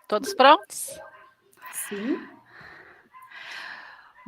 Todos prontos? Sim.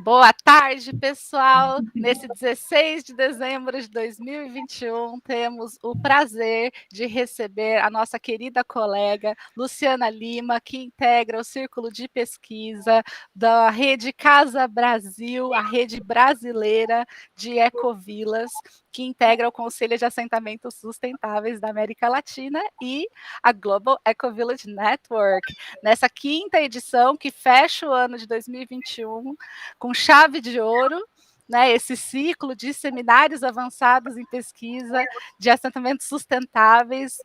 Boa tarde, pessoal. Nesse 16 de dezembro de 2021, temos o prazer de receber a nossa querida colega Luciana Lima, que integra o Círculo de Pesquisa da Rede Casa Brasil, a rede brasileira de ecovilas, que integra o Conselho de Assentamentos Sustentáveis da América Latina e a Global Eco Village Network. Nessa quinta edição, que fecha o ano de 2021, com chave de ouro, né, esse ciclo de seminários avançados em pesquisa de assentamentos sustentáveis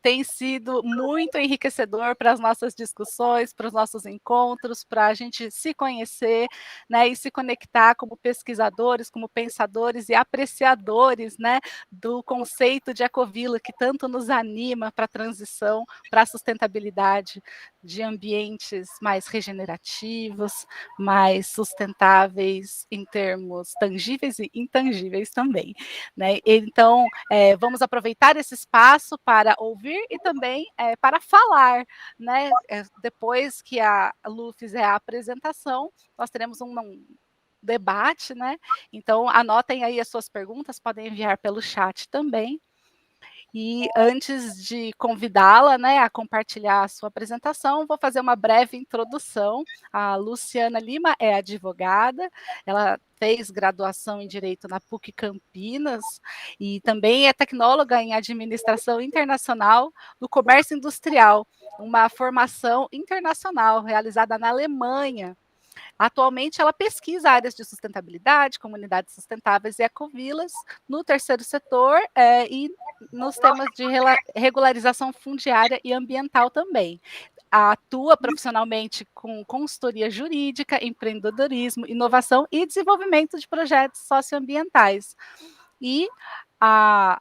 tem sido muito enriquecedor para as nossas discussões, para os nossos encontros, para a gente se conhecer, né, e se conectar como pesquisadores, como pensadores e apreciadores, né, do conceito de ecovila que tanto nos anima para a transição, para a sustentabilidade de ambientes mais regenerativos, mais sustentáveis em termos tangíveis e intangíveis também, né? Então, vamos aproveitar esse espaço para ouvir e também para falar, né? Depois que a Lu fizer a apresentação, nós teremos um debate, né? Então, anotem aí as suas perguntas, podem enviar pelo chat também. E antes de convidá-la, né, a compartilhar a sua apresentação, vou fazer uma breve introdução. A Luciana Lima é advogada, ela fez graduação em Direito na PUC Campinas e também é tecnóloga em Administração Internacional do Comércio Industrial, uma formação internacional realizada na Alemanha. Atualmente, ela pesquisa áreas de sustentabilidade, comunidades sustentáveis e ecovilas no terceiro setor e nos temas de regularização fundiária e ambiental também. Atua profissionalmente com consultoria jurídica, empreendedorismo, inovação e desenvolvimento de projetos socioambientais. E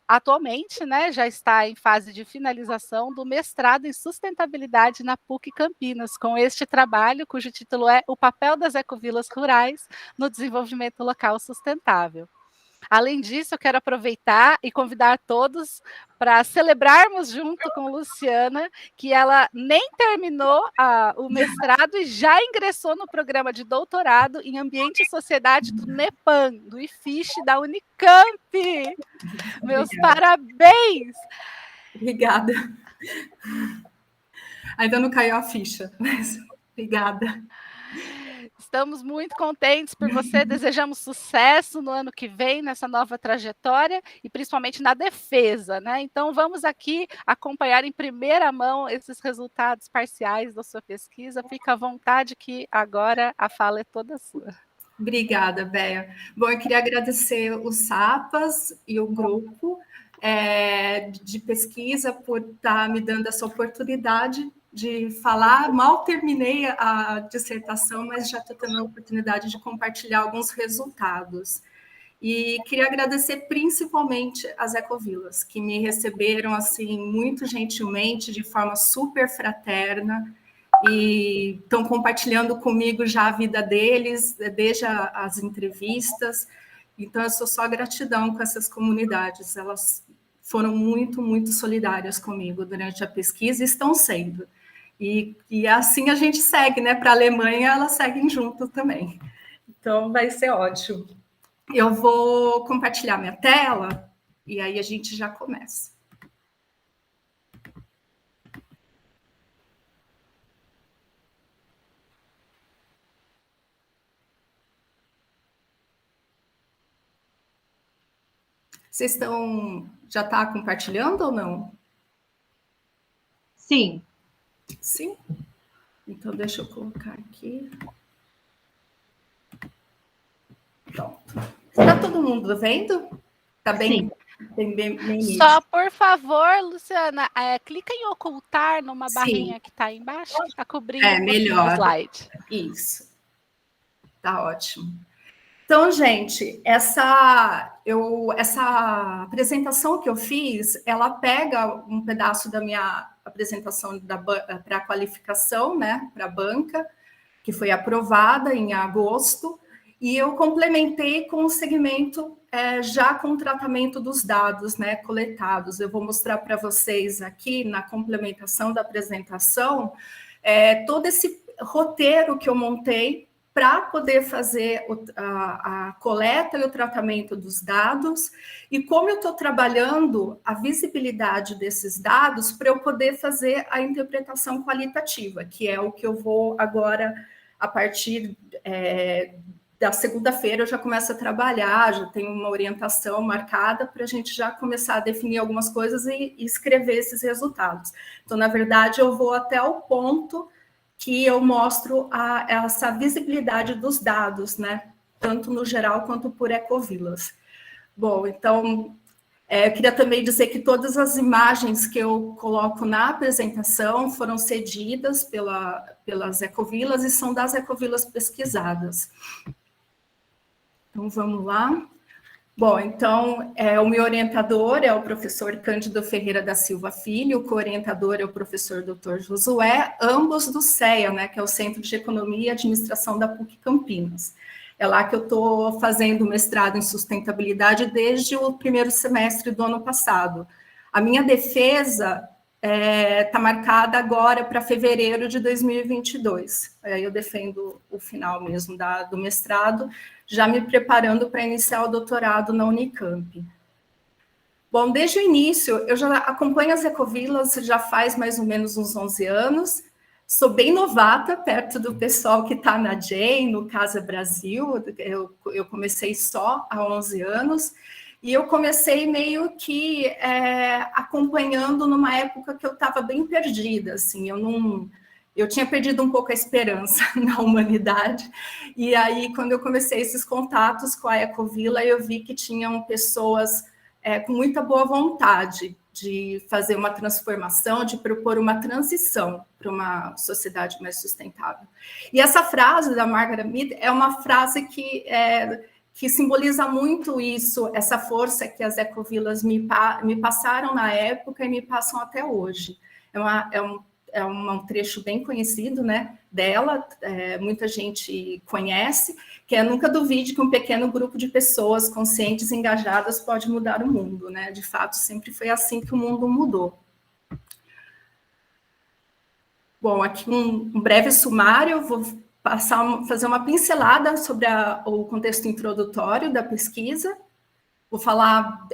atualmente, né, já está em fase de finalização do mestrado em sustentabilidade na PUC Campinas, com este trabalho, cujo título é O papel das ecovilas rurais no desenvolvimento local sustentável. Além disso, eu quero aproveitar e convidar todos para celebrarmos junto com Luciana, que ela nem terminou o mestrado e já ingressou no programa de doutorado em Ambiente e Sociedade do NEPAM, do IFISH da Unicamp. Meus parabéns! Obrigada. Ainda não caiu a ficha, mas obrigada. Estamos muito contentes por você, desejamos sucesso no ano que vem, nessa nova trajetória, e principalmente na defesa, né? Então, vamos aqui acompanhar em primeira mão esses resultados parciais da sua pesquisa. Fica à vontade que agora a fala é toda sua. Obrigada, Béa. Bom, eu queria agradecer os SAPAS e o grupo de pesquisa por estar me dando essa oportunidade de falar. Mal terminei a dissertação, mas já estou tendo a oportunidade de compartilhar alguns resultados. E queria agradecer principalmente as ecovilas, que me receberam assim muito gentilmente, de forma super fraterna, e estão compartilhando comigo já a vida deles, desde as entrevistas. Então, eu sou só gratidão com essas comunidades. Elas foram muito, muito solidárias comigo durante a pesquisa e estão sendo. E assim a gente segue, né? Para a Alemanha, elas seguem junto também. Então, vai ser ótimo. Eu vou compartilhar minha tela e aí a gente já começa. Vocês já está compartilhando ou não? Sim. Sim? Então, deixa eu colocar aqui. Pronto. Está todo mundo vendo? Está bem? Sim. Só, por favor, Luciana, clica em ocultar numa barrinha que está aí embaixo, que está cobrindo um melhor. O slide. Isso. Tá ótimo. Então, gente, essa apresentação que eu fiz, ela pega um pedaço da minha apresentação para a qualificação, né, para a banca, que foi aprovada em agosto, e eu complementei com o segmento já com o tratamento dos dados, né, coletados. Eu vou mostrar para vocês aqui, na complementação da apresentação, todo esse roteiro que eu montei para poder fazer a coleta e o tratamento dos dados, e como eu estou trabalhando a visibilidade desses dados para eu poder fazer a interpretação qualitativa, que é o que eu vou agora, a partir da segunda-feira, eu já começo a trabalhar, já tenho uma orientação marcada para a gente já começar a definir algumas coisas e escrever esses resultados. Então, na verdade, eu vou até o ponto que eu mostro essa visibilidade dos dados, né? Tanto no geral quanto por ecovilas. Bom, então, eu queria também dizer que todas as imagens que eu coloco na apresentação foram cedidas pelas ecovilas e são das ecovilas pesquisadas. Então, vamos lá. Bom, então, o meu orientador é o professor Cândido Ferreira da Silva Filho, o co-orientador é o professor Dr. Josué, ambos do CEA, né, que é o Centro de Economia e Administração da PUC Campinas. É lá que eu estou fazendo mestrado em sustentabilidade desde o primeiro semestre do ano passado. A minha defesa está marcada agora para fevereiro de 2022. Aí eu defendo o final mesmo do mestrado, já me preparando para iniciar o doutorado na Unicamp. Bom, desde o início, eu já acompanho as ecovilas já faz mais ou menos uns 11 anos, sou bem novata, perto do pessoal que está na GEM, no Casa Brasil, eu comecei só há 11 anos, e eu comecei meio que acompanhando numa época que eu estava bem perdida, assim, eu tinha perdido um pouco a esperança na humanidade, e aí, quando eu comecei esses contatos com a Ecovila, eu vi que tinham pessoas com muita boa vontade de fazer uma transformação, de propor uma transição para uma sociedade mais sustentável. E essa frase da Margaret Mead é uma frase que simboliza muito isso, essa força que as ecovilas me passaram na época e me passam até hoje. É um trecho bem conhecido, né, dela, muita gente conhece, que é nunca duvide que um pequeno grupo de pessoas conscientes e engajadas pode mudar o mundo, né? De fato, sempre foi assim que o mundo mudou. Bom, aqui um breve sumário, eu vou fazer uma pincelada sobre o contexto introdutório da pesquisa, vou falar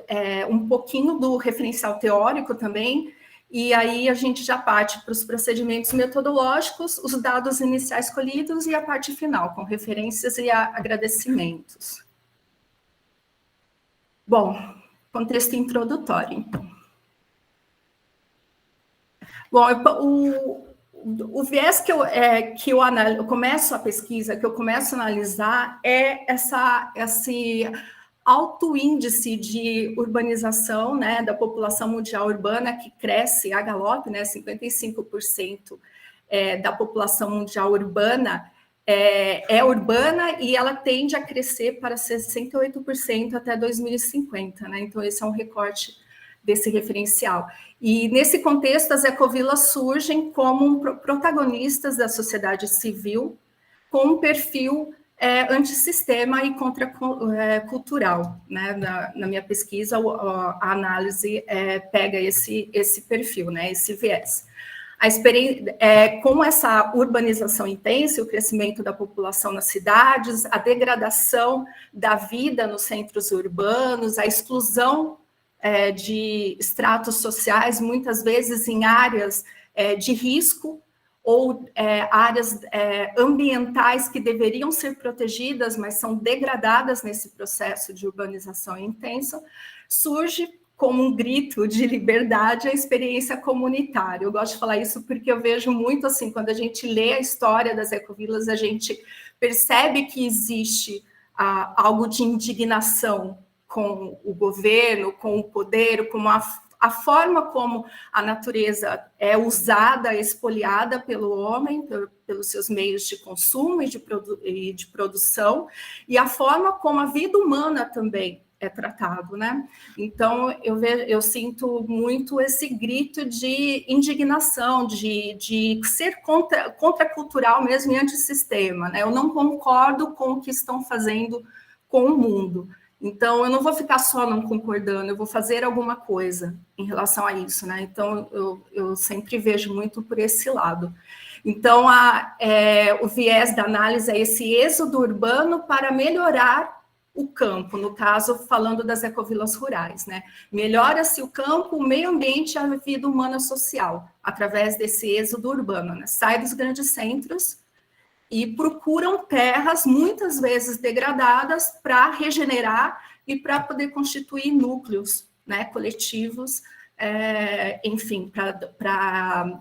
um pouquinho do referencial teórico também, e aí a gente já parte para os procedimentos metodológicos, os dados iniciais colhidos e a parte final, com referências e agradecimentos. Bom, contexto introdutório, então. Bom, o viés que eu começo a pesquisa, que eu começo a analisar, é esse alto índice de urbanização, né, da população mundial urbana, que cresce a galope, né, 55% da população mundial urbana é urbana, e ela tende a crescer para 68% até 2050, né, então esse é um recorte desse referencial. E nesse contexto, as ecovilas surgem como protagonistas da sociedade civil, com um perfil antissistema e contracultural, né? Na minha pesquisa, a análise pega esse perfil, né? Esse viés. Com essa urbanização intensa, o crescimento da população nas cidades, a degradação da vida nos centros urbanos, a exclusão de estratos sociais, muitas vezes em áreas de risco, ou áreas ambientais que deveriam ser protegidas, mas são degradadas nesse processo de urbanização intensa, surge como um grito de liberdade a experiência comunitária. Eu gosto de falar isso porque eu vejo muito assim, quando a gente lê a história das ecovilas, a gente percebe que existe algo de indignação com o governo, com o poder, com a forma como a natureza é usada, expoliada pelo homem, pelos seus meios de consumo e de produção, e a forma como a vida humana também é tratado, né? Então, eu sinto muito esse grito de indignação, de ser contracultural mesmo e antissistema, né? Eu não concordo com o que estão fazendo com o mundo. Então, eu não vou ficar só não concordando, eu vou fazer alguma coisa em relação a isso, né? Então, eu sempre vejo muito por esse lado. Então, o viés da análise é esse êxodo urbano para melhorar o campo, no caso, falando das ecovilas rurais, né? Melhora-se o campo, o meio ambiente e a vida humana social, através desse êxodo urbano, né? Sai dos grandes centros e procuram terras, muitas vezes degradadas, para regenerar e para poder constituir núcleos, né, coletivos, enfim, para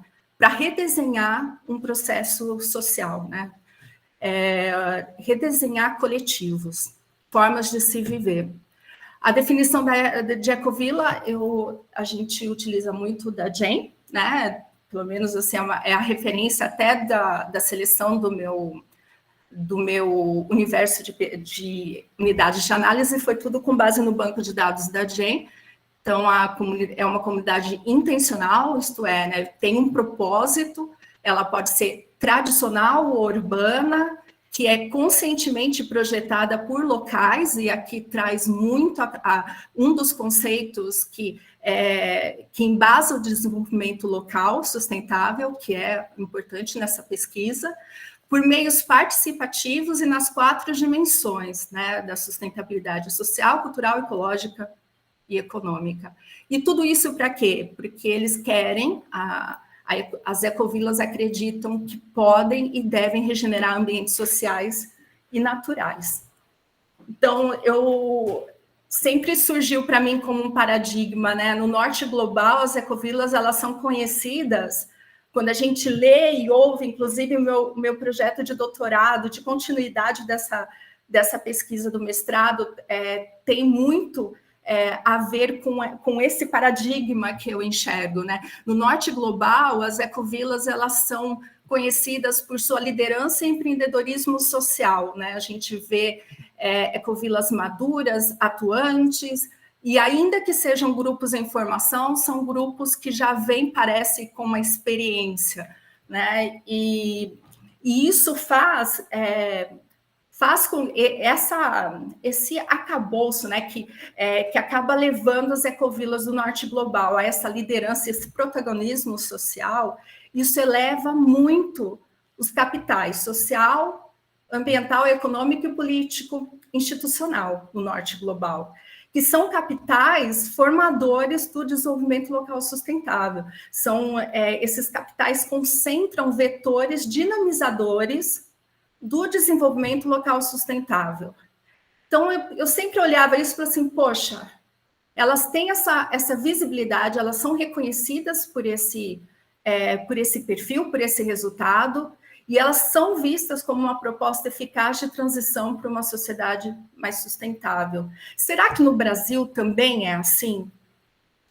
redesenhar um processo social, né? Redesenhar coletivos, formas de se viver. A definição de ecovila, a gente utiliza muito da Jane, né? Pelo menos assim, é a referência até da seleção do meu universo de unidades de análise, foi tudo com base no banco de dados da Jane. Então, é uma comunidade intencional, isto é, né, tem um propósito, ela pode ser tradicional ou urbana, que é conscientemente projetada por locais, e aqui traz muito um dos conceitos que embasa o desenvolvimento local sustentável, que é importante nessa pesquisa, por meios participativos e nas 4 dimensões, né, da sustentabilidade social, cultural, ecológica e econômica. E tudo isso para quê? Porque eles querem, as ecovilas acreditam que podem e devem regenerar ambientes sociais e naturais. Então, sempre surgiu para mim como um paradigma, né? No norte global, as ecovilas, elas são conhecidas, quando a gente lê e ouve, inclusive o meu projeto de doutorado, de continuidade dessa pesquisa do mestrado, tem muito a ver com esse paradigma que eu enxergo, né? No norte global, as ecovilas, elas são conhecidas por sua liderança e empreendedorismo social, né? A gente vê ecovilas maduras, atuantes, e ainda que sejam grupos em formação, são grupos que já vêm, parece, com uma experiência, né? E isso faz com esse arcabouço, né, que acaba levando as ecovilas do norte global a essa liderança, esse protagonismo social, isso eleva muito os capitais social, ambiental, econômico e político institucional no norte global, que são capitais formadores do desenvolvimento local sustentável. Esses capitais concentram vetores dinamizadores do desenvolvimento local sustentável. Então, eu sempre olhava isso e falava assim, poxa, elas têm essa visibilidade, elas são reconhecidas por esse perfil, por esse resultado, e elas são vistas como uma proposta eficaz de transição para uma sociedade mais sustentável. Será que no Brasil também é assim?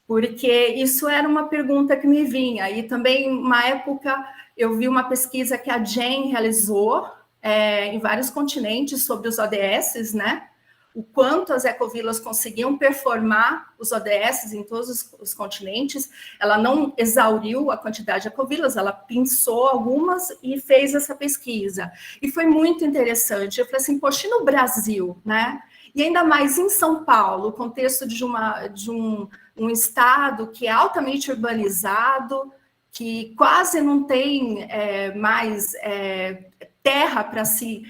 Porque isso era uma pergunta que me vinha. E também, uma época, eu vi uma pesquisa que a Jane realizou em vários continentes sobre os ODS, né? O quanto as ecovilas conseguiam performar os ODS em todos os continentes. Ela não exauriu a quantidade de ecovilas, ela pensou algumas e fez essa pesquisa. E foi muito interessante. Eu falei assim, poxa, e no Brasil, né? E ainda mais em São Paulo, o contexto de um estado que é altamente urbanizado, que quase não tem mais terra para se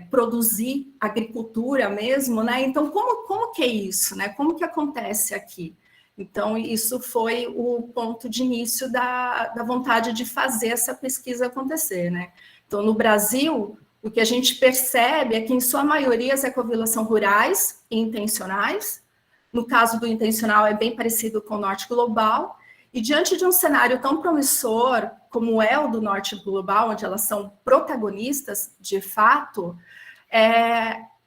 produzir agricultura mesmo, né? Então, como que é isso, né? Como que acontece aqui? Então, isso foi o ponto de início da vontade de fazer essa pesquisa acontecer, né? Então, no Brasil, o que a gente percebe é que, em sua maioria, as ecovilas são rurais e intencionais. No caso do intencional, é bem parecido com o norte global. E diante de um cenário tão promissor como é o do norte global, onde elas são protagonistas, de fato,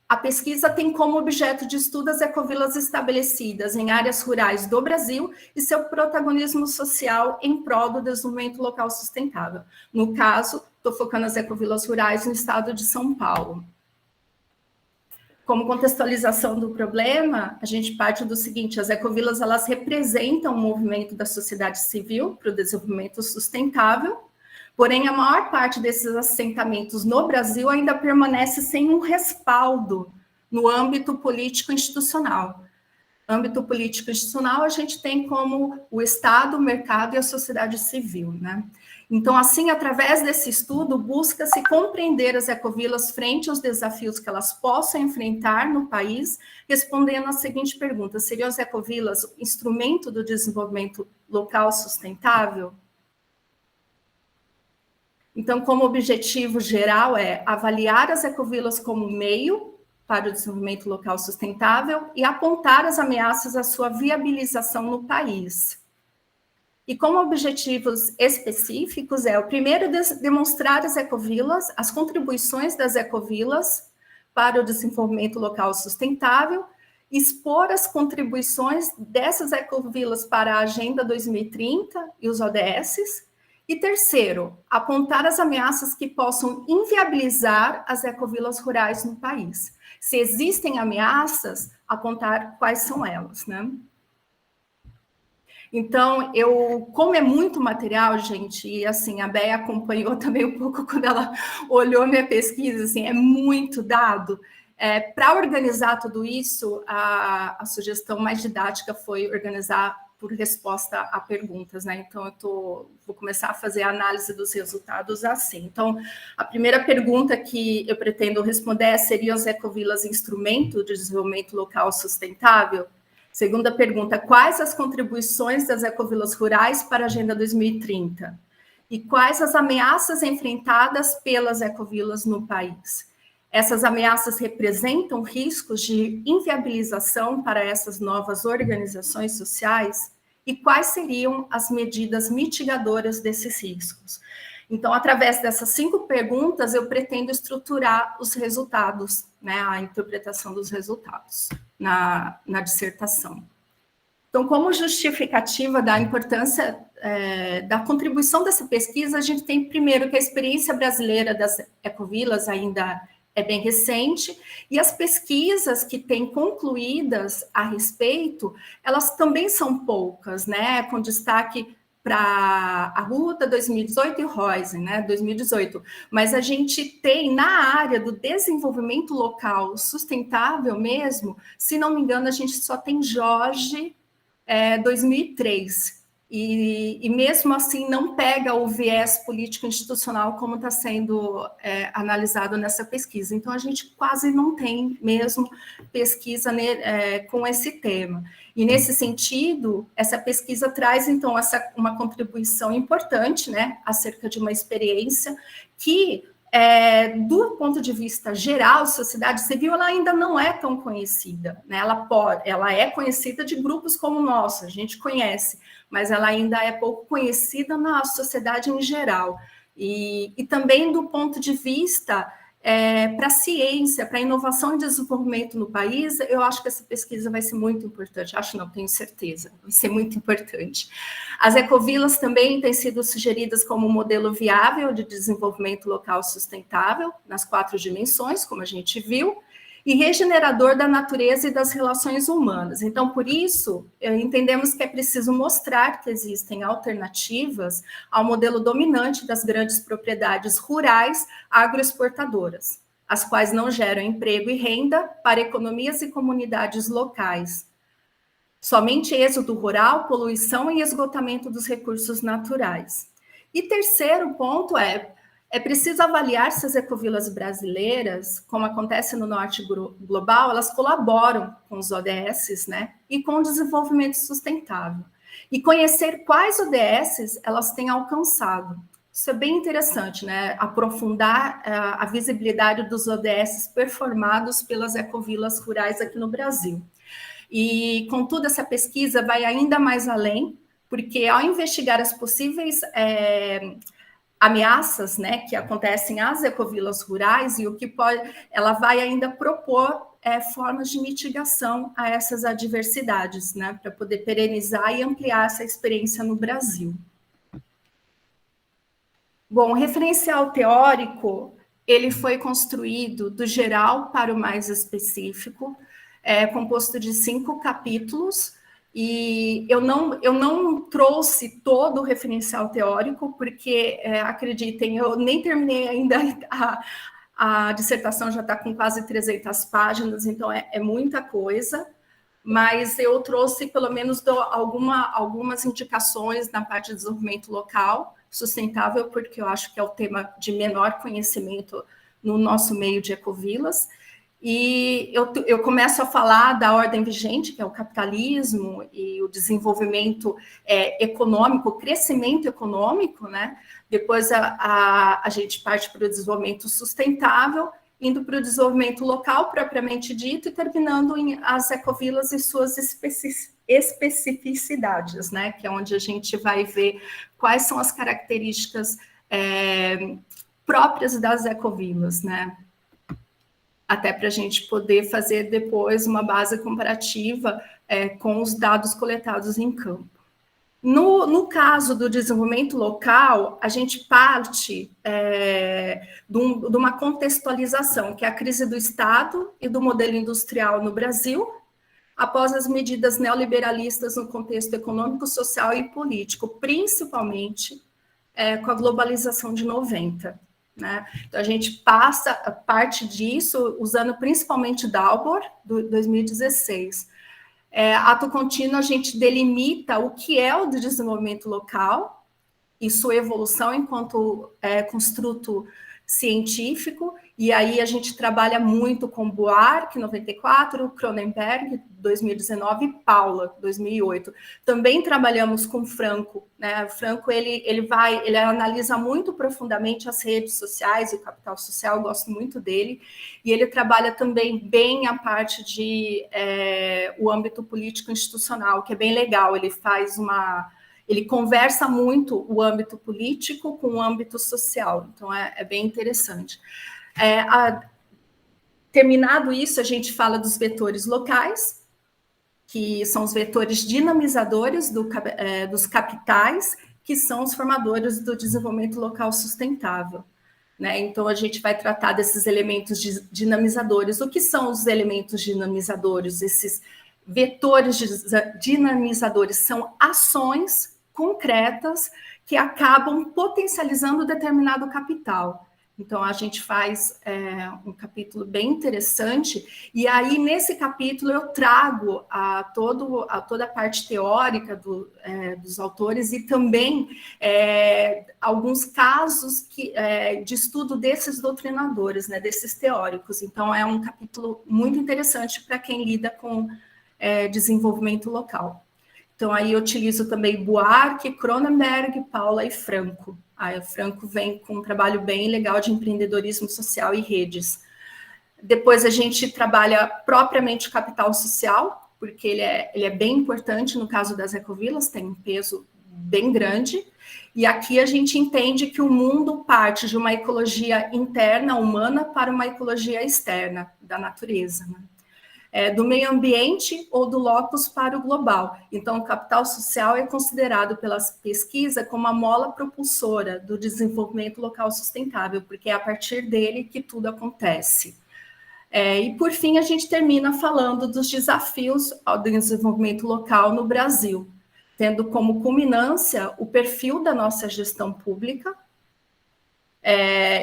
a pesquisa tem como objeto de estudo as ecovilas estabelecidas em áreas rurais do Brasil e seu protagonismo social em prol do desenvolvimento local sustentável. No caso, estou focando as ecovilas rurais no estado de São Paulo. Como contextualização do problema, a gente parte do seguinte: as ecovilas, elas representam o movimento da sociedade civil para o desenvolvimento sustentável, porém a maior parte desses assentamentos no Brasil ainda permanece sem um respaldo no âmbito político-institucional. Âmbito político-institucional, a gente tem como o Estado, o mercado e a sociedade civil, né? Então, assim, através desse estudo, busca-se compreender as ecovilas frente aos desafios que elas possam enfrentar no país, respondendo a seguinte pergunta: seriam as ecovilas instrumento do desenvolvimento local sustentável? Então, como objetivo geral é avaliar as ecovilas como meio para o desenvolvimento local sustentável e apontar as ameaças à sua viabilização no país. E como objetivos específicos o primeiro, demonstrar as ecovilas, as contribuições das ecovilas para o desenvolvimento local sustentável, expor as contribuições dessas ecovilas para a Agenda 2030 e os ODSs. E terceiro, apontar as ameaças que possam inviabilizar as ecovilas rurais no país. Se existem ameaças, apontar quais são elas, né? Então, como é muito material, gente, e assim, a Béia acompanhou também um pouco quando ela olhou minha pesquisa, assim, é muito dado. Para organizar tudo isso, a sugestão mais didática foi organizar por resposta a perguntas, né? Então, vou começar a fazer a análise dos resultados assim. Então, a primeira pergunta que eu pretendo responder seriam as ecovilas instrumento de desenvolvimento local sustentável? Segunda pergunta, quais as contribuições das ecovilas rurais para a Agenda 2030? E quais as ameaças enfrentadas pelas ecovilas no país? Essas ameaças representam riscos de inviabilização para essas novas organizações sociais? E quais seriam as medidas mitigadoras desses riscos? Então, através dessas 5 perguntas, eu pretendo estruturar os resultados, né, a interpretação dos resultados na dissertação. Então, como justificativa da importância da contribuição dessa pesquisa, a gente tem, primeiro, que a experiência brasileira das ecovilas ainda é bem recente, e as pesquisas que têm concluídas a respeito, elas também são poucas, né, com destaque para a Ruta 2018 e Roisen, né, 2018. Mas a gente tem, na área do desenvolvimento local sustentável mesmo, se não me engano, a gente só tem Jorge 2003. E mesmo assim não pega o viés político-institucional como está sendo analisado nessa pesquisa. Então, a gente quase não tem mesmo pesquisa com esse tema. E, nesse sentido, essa pesquisa traz, então, uma contribuição importante, né, acerca de uma experiência que, do ponto de vista geral, sociedade civil, ela ainda não é tão conhecida, né? Ela é conhecida de grupos como o nosso, a gente conhece, mas ela ainda é pouco conhecida na sociedade em geral. E também do ponto de vista para a ciência, para a inovação e desenvolvimento no país, eu acho que essa pesquisa vai ser muito importante. Acho não, tenho certeza, vai ser muito importante. As ecovilas também têm sido sugeridas como um modelo viável de desenvolvimento local sustentável, nas 4 dimensões, como a gente viu, e regenerador da natureza e das relações humanas. Então, por isso, entendemos que é preciso mostrar que existem alternativas ao modelo dominante das grandes propriedades rurais agroexportadoras, as quais não geram emprego e renda para economias e comunidades locais. Somente êxodo rural, poluição e esgotamento dos recursos naturais. E terceiro ponto é preciso avaliar se as ecovilas brasileiras, como acontece no norte global, elas colaboram com os ODS, né, e com o desenvolvimento sustentável. E conhecer quais ODS elas têm alcançado. Isso é bem interessante, né, aprofundar a visibilidade dos ODS performados pelas ecovilas rurais aqui no Brasil. E, contudo, essa pesquisa vai ainda mais além, porque ao investigar as possíveis ameaças, né, que acontecem às ecovilas rurais e o que ela vai ainda propor formas de mitigação a essas adversidades, né, para poder perenizar e ampliar essa experiência no Brasil. Bom, o referencial teórico, ele foi construído do geral para o mais específico, composto de 5 capítulos. E eu não trouxe todo o referencial teórico, porque, acreditem, eu nem terminei ainda A dissertação já está com quase 300 páginas, então é muita coisa, mas eu trouxe pelo menos algumas indicações na parte de desenvolvimento local sustentável, porque eu acho que é o tema de menor conhecimento no nosso meio de ecovilas. E eu começo a falar da ordem vigente, que é o capitalismo e o desenvolvimento econômico, o crescimento econômico, né? Depois a gente parte para o desenvolvimento sustentável, indo para o desenvolvimento local, propriamente dito, e terminando em as ecovilas e suas especificidades, né? Que é onde a gente vai ver quais são as características próprias das ecovilas, né? Até para a gente poder fazer depois uma base comparativa com os dados coletados em campo. No caso do desenvolvimento local, a gente parte de uma contextualização, que é a crise do Estado e do modelo industrial no Brasil, após as medidas neoliberalistas no contexto econômico, social e político, principalmente com a globalização de 90. Né? Então, a gente passa parte disso usando principalmente Dalbor, do 2016. Ato contínuo, a gente delimita o que é o desenvolvimento local e sua evolução enquanto construto científico, e aí a gente trabalha muito com Buarque, 94, Cronenberg, 2019, e Paula, 2008. Também trabalhamos com Franco, né? O Franco, ele analisa muito profundamente as redes sociais e o capital social, eu gosto muito dele, e ele trabalha também bem a parte de o âmbito político institucional, que é bem legal, ele conversa muito o âmbito político com o âmbito social, então é bem interessante. Terminado isso, a gente fala dos vetores locais, que são os vetores dinamizadores dos capitais, que são os formadores do desenvolvimento local sustentável. Né? Então, a gente vai tratar desses elementos dinamizadores. O que são os elementos dinamizadores? Esses vetores dinamizadores são ações concretas que acabam potencializando determinado capital. Então, a gente faz um capítulo bem interessante, e aí, nesse capítulo, eu trago toda a parte teórica dos autores e também alguns casos de estudo desses doutrinadores, né, desses teóricos. Então, é um capítulo muito interessante para quem lida com desenvolvimento local. Então, aí eu utilizo também Buarque, Cronenberg, Paula e Franco. Aí o Franco vem com um trabalho bem legal de empreendedorismo social e redes. Depois a gente trabalha propriamente o capital social, porque ele é bem importante no caso das ecovilas, tem um peso bem grande. E aqui a gente entende que o mundo parte de uma ecologia interna humana para uma ecologia externa da natureza, né? Do meio ambiente ou do locus para o global. Então, o capital social é considerado pelas pesquisas como a mola propulsora do desenvolvimento local sustentável, porque é a partir dele que tudo acontece. E, por fim, a gente termina falando dos desafios ao desenvolvimento local no Brasil, tendo como culminância o perfil da nossa gestão pública.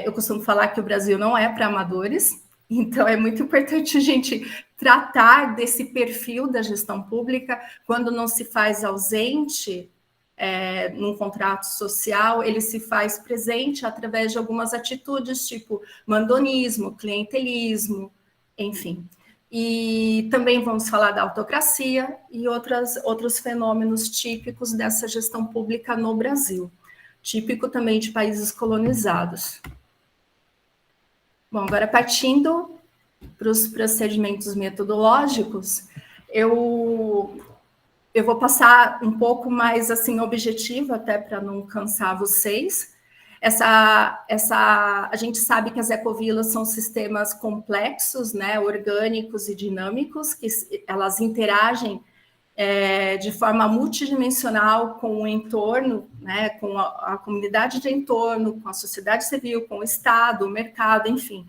Eu costumo falar que o Brasil não é para amadores, então é muito importante a gente tratar desse perfil da gestão pública. Quando não se faz ausente num contrato social, ele se faz presente através de algumas atitudes, tipo mandonismo, clientelismo, enfim. E também vamos falar da autocracia e outros fenômenos típicos dessa gestão pública no Brasil, típico também de países colonizados. Bom, agora partindo para os procedimentos metodológicos, eu vou passar um pouco mais assim objetivo, até para não cansar vocês. A gente sabe que as ecovilas são sistemas complexos, né, orgânicos e dinâmicos, que elas interagem de forma multidimensional com o entorno, né, com a comunidade de entorno, com a sociedade civil, com o Estado, o mercado, enfim.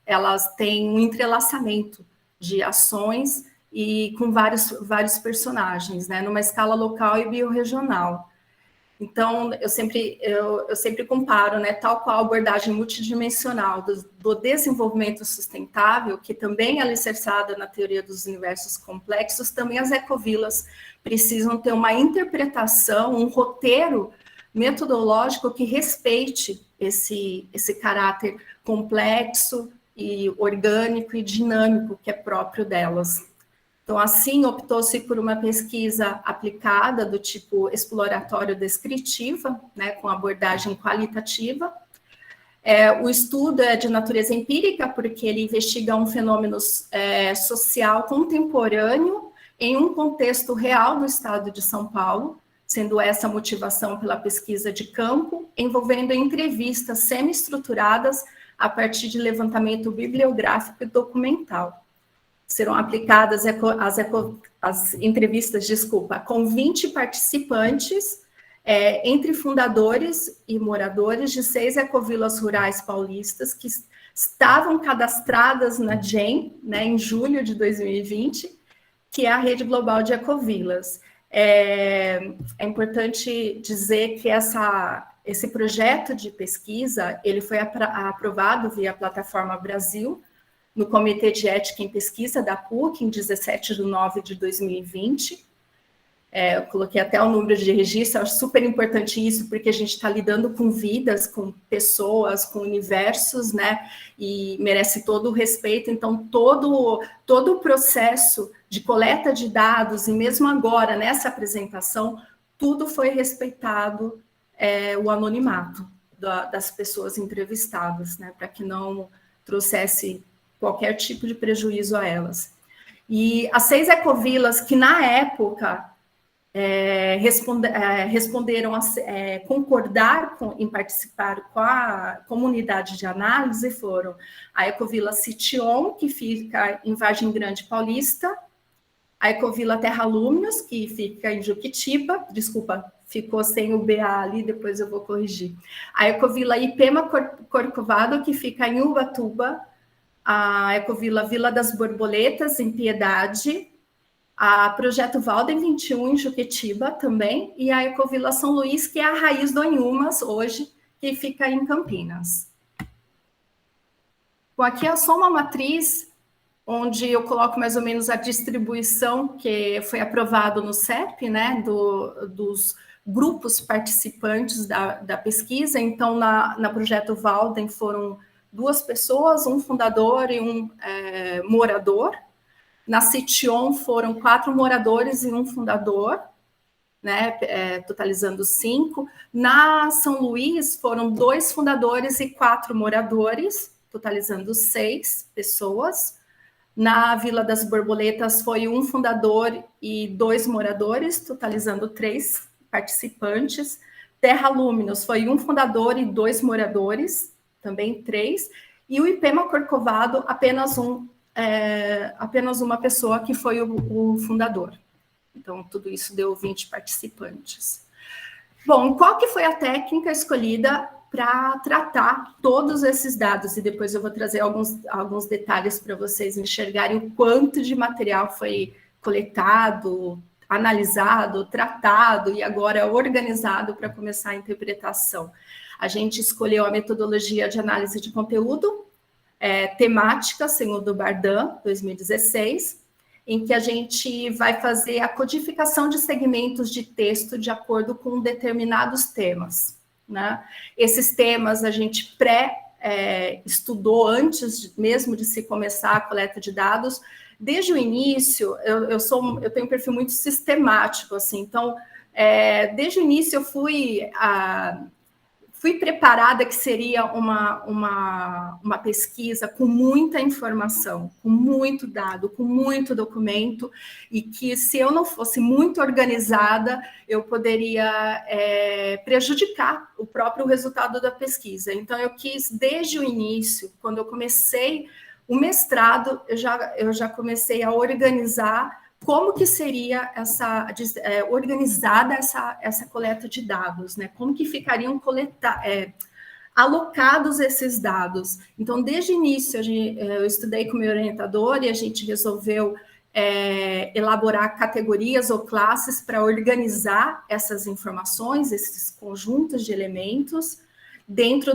Elas têm um entrelaçamento de ações e com vários personagens, né, numa escala local e biorregional. Então, eu sempre comparo, né, tal qual a abordagem multidimensional do desenvolvimento sustentável, que também é alicerçada na teoria dos universos complexos, também as ecovilas precisam ter uma interpretação, um roteiro metodológico que respeite esse caráter complexo e orgânico e dinâmico que é próprio delas. Então, assim, optou-se por uma pesquisa aplicada do tipo exploratório-descritiva, né, com abordagem qualitativa. O estudo é de natureza empírica, porque ele investiga um fenômeno social contemporâneo em um contexto real do estado de São Paulo, sendo essa a motivação pela pesquisa de campo, envolvendo entrevistas semi-estruturadas a partir de levantamento bibliográfico e documental. Serão aplicadas as entrevistas, com 20 participantes, entre fundadores e moradores de 6 ecovilas rurais paulistas que estavam cadastradas na GEM, né, em julho de 2020, que é a Rede Global de Ecovilas. É importante dizer que esse projeto de pesquisa ele foi aprovado via Plataforma Brasil, no Comitê de Ética em Pesquisa da PUC, em 17/9/2020. Eu coloquei até o número de registro, acho super importante isso, porque a gente está lidando com vidas, com pessoas, com universos, né? E merece todo o respeito. Então, todo o processo de coleta de dados, e mesmo agora, nessa apresentação, tudo foi respeitado, o anonimato das pessoas entrevistadas, né? Para que não trouxesse qualquer tipo de prejuízo a elas. E as 6 ecovilas que, na época, responderam a concordar em participar com a comunidade de análise foram a Ecovila Cition, que fica em Vargem Grande Paulista, a Ecovila Terra Lúminos, que fica em Juquitiba, desculpa, ficou sem o BA ali, depois eu vou corrigir. A Ecovila Ipema Corcovado, que fica em Ubatuba, a Ecovila Vila das Borboletas, em Piedade, a Projeto Valden 21, em Juquitiba também, e a Ecovila São Luís, que é a raiz do Anhumas, hoje, que fica em Campinas. Bom, aqui é só uma matriz, onde eu coloco mais ou menos a distribuição que foi aprovado no CEP, né, dos grupos participantes da pesquisa. Então, na Projeto Valden foram 2 pessoas, um fundador e um morador. Na Cition foram 4 moradores e um fundador, né, totalizando 5. Na São Luís foram 2 fundadores e 4 moradores, totalizando 6 pessoas. Na Vila das Borboletas foi um fundador e 2 moradores, totalizando 3 participantes. Terra Lúminos foi um fundador e 2 moradores, também 3, e o Ipema Corcovado, apenas uma pessoa que foi o fundador. Então, tudo isso deu 20 participantes. Bom, qual que foi a técnica escolhida para tratar todos esses dados? E depois eu vou trazer alguns detalhes para vocês enxergarem o quanto de material foi coletado, analisado, tratado e agora organizado para começar a interpretação. A gente escolheu a metodologia de análise de conteúdo temática, segundo o Bardan, 2016, em que a gente vai fazer a codificação de segmentos de texto de acordo com determinados temas, né? Esses temas a gente estudou antes mesmo de se começar a coleta de dados. Desde o início, eu tenho um perfil muito sistemático, assim, então, desde o início eu fui preparada que seria uma pesquisa com muita informação, com muito dado, com muito documento, e que se eu não fosse muito organizada, eu poderia prejudicar o próprio resultado da pesquisa. Então, eu quis, desde o início, quando eu comecei o mestrado, eu já comecei a organizar como que seria organizada essa coleta de dados, né? Como que ficariam alocados esses dados. Então, desde o início, eu estudei com meu orientador e a gente resolveu elaborar categorias ou classes para organizar essas informações, esses conjuntos de elementos, dentro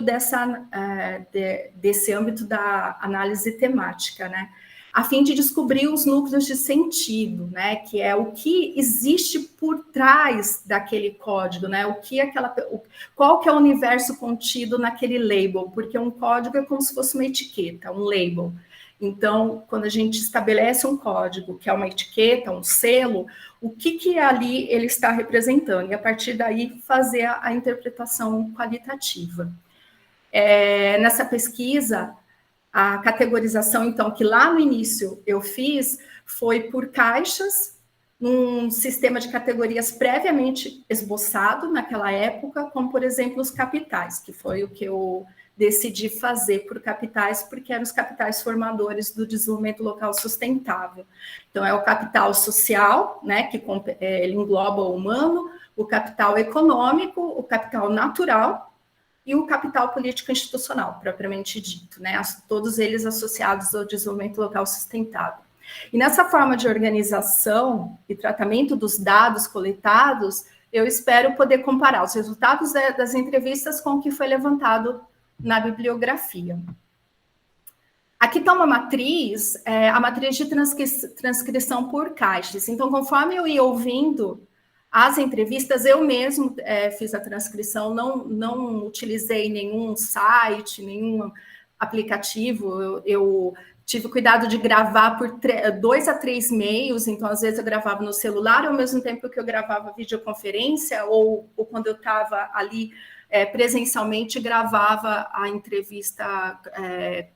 desse âmbito da análise temática, né? A fim de descobrir os núcleos de sentido, né? Que é o que existe por trás daquele código, né? Qual que é o universo contido naquele label, porque um código é como se fosse uma etiqueta, um label. Então, quando a gente estabelece um código, que é uma etiqueta, um selo, o que ali ele está representando? E, a partir daí, fazer a interpretação qualitativa. Nessa pesquisa, a categorização, então, que lá no início eu fiz, foi por caixas, num sistema de categorias previamente esboçado naquela época, como, por exemplo, os capitais, que foi o que eu decidi fazer por capitais, porque eram os capitais formadores do desenvolvimento local sustentável. Então, é o capital social, né, que ele engloba o humano, o capital econômico, o capital natural e o capital político institucional, propriamente dito, né, todos eles associados ao desenvolvimento local sustentável. E nessa forma de organização e tratamento dos dados coletados, eu espero poder comparar os resultados das entrevistas com o que foi levantado na bibliografia. Aqui está uma matriz, a matriz de transcrição por caixas. Então, conforme eu ia ouvindo as entrevistas, eu mesmo fiz a transcrição, não utilizei nenhum site, nenhum aplicativo, eu tive cuidado de gravar por 2 a 3 meios, então às vezes eu gravava no celular, ao mesmo tempo que eu gravava videoconferência, ou quando eu estava ali presencialmente, gravava a entrevista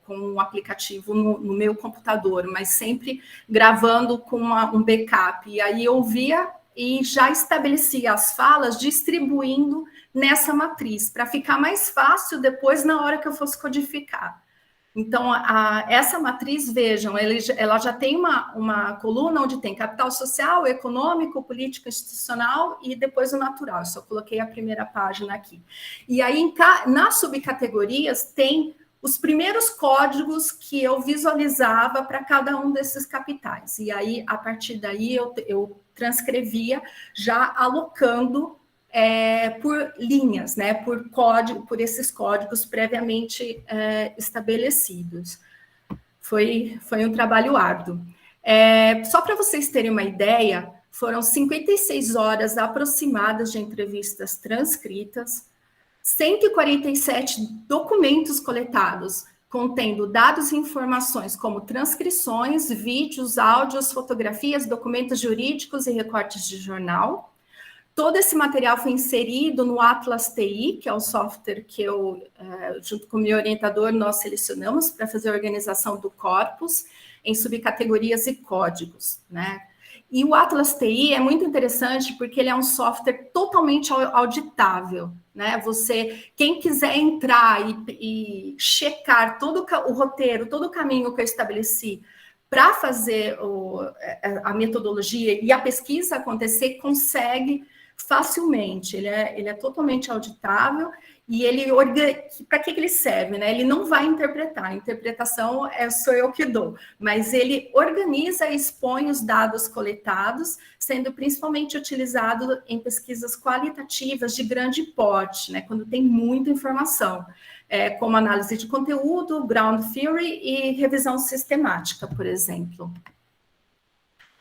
com um aplicativo no meu computador, mas sempre gravando com um backup. E aí eu via e já estabelecia as falas distribuindo nessa matriz, para ficar mais fácil depois na hora que eu fosse codificar. Então, essa matriz, vejam, ela já tem uma coluna onde tem capital social, econômico, político, institucional e depois o natural. Eu só coloquei a primeira página aqui. E aí, nas subcategorias, tem os primeiros códigos que eu visualizava para cada um desses capitais. E aí, a partir daí, eu transcrevia já alocando por linhas, né, por código, por esses códigos previamente estabelecidos. Foi um trabalho árduo. Só para vocês terem uma ideia, foram 56 horas aproximadas de entrevistas transcritas, 147 documentos coletados, contendo dados e informações como transcrições, vídeos, áudios, fotografias, documentos jurídicos e recortes de jornal. Todo esse material foi inserido no Atlas TI, que é o software que eu, junto com o meu orientador, nós selecionamos para fazer a organização do corpus em subcategorias e códigos, né? E o Atlas TI é muito interessante porque ele é um software totalmente auditável, né? Quem quiser entrar e checar todo o roteiro, todo o caminho que eu estabeleci para fazer a metodologia e a pesquisa acontecer, consegue facilmente. Ele é totalmente auditável e para que ele serve, né? Ele não vai interpretar, a interpretação sou eu que dou, mas ele organiza e expõe os dados coletados, sendo principalmente utilizado em pesquisas qualitativas de grande porte, né? Quando tem muita informação, como análise de conteúdo, ground theory e revisão sistemática, por exemplo.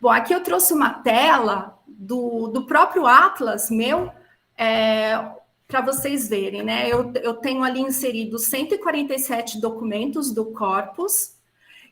Bom, aqui eu trouxe uma tela do próprio Atlas meu, para vocês verem, né? Eu tenho ali inserido 147 documentos do corpus,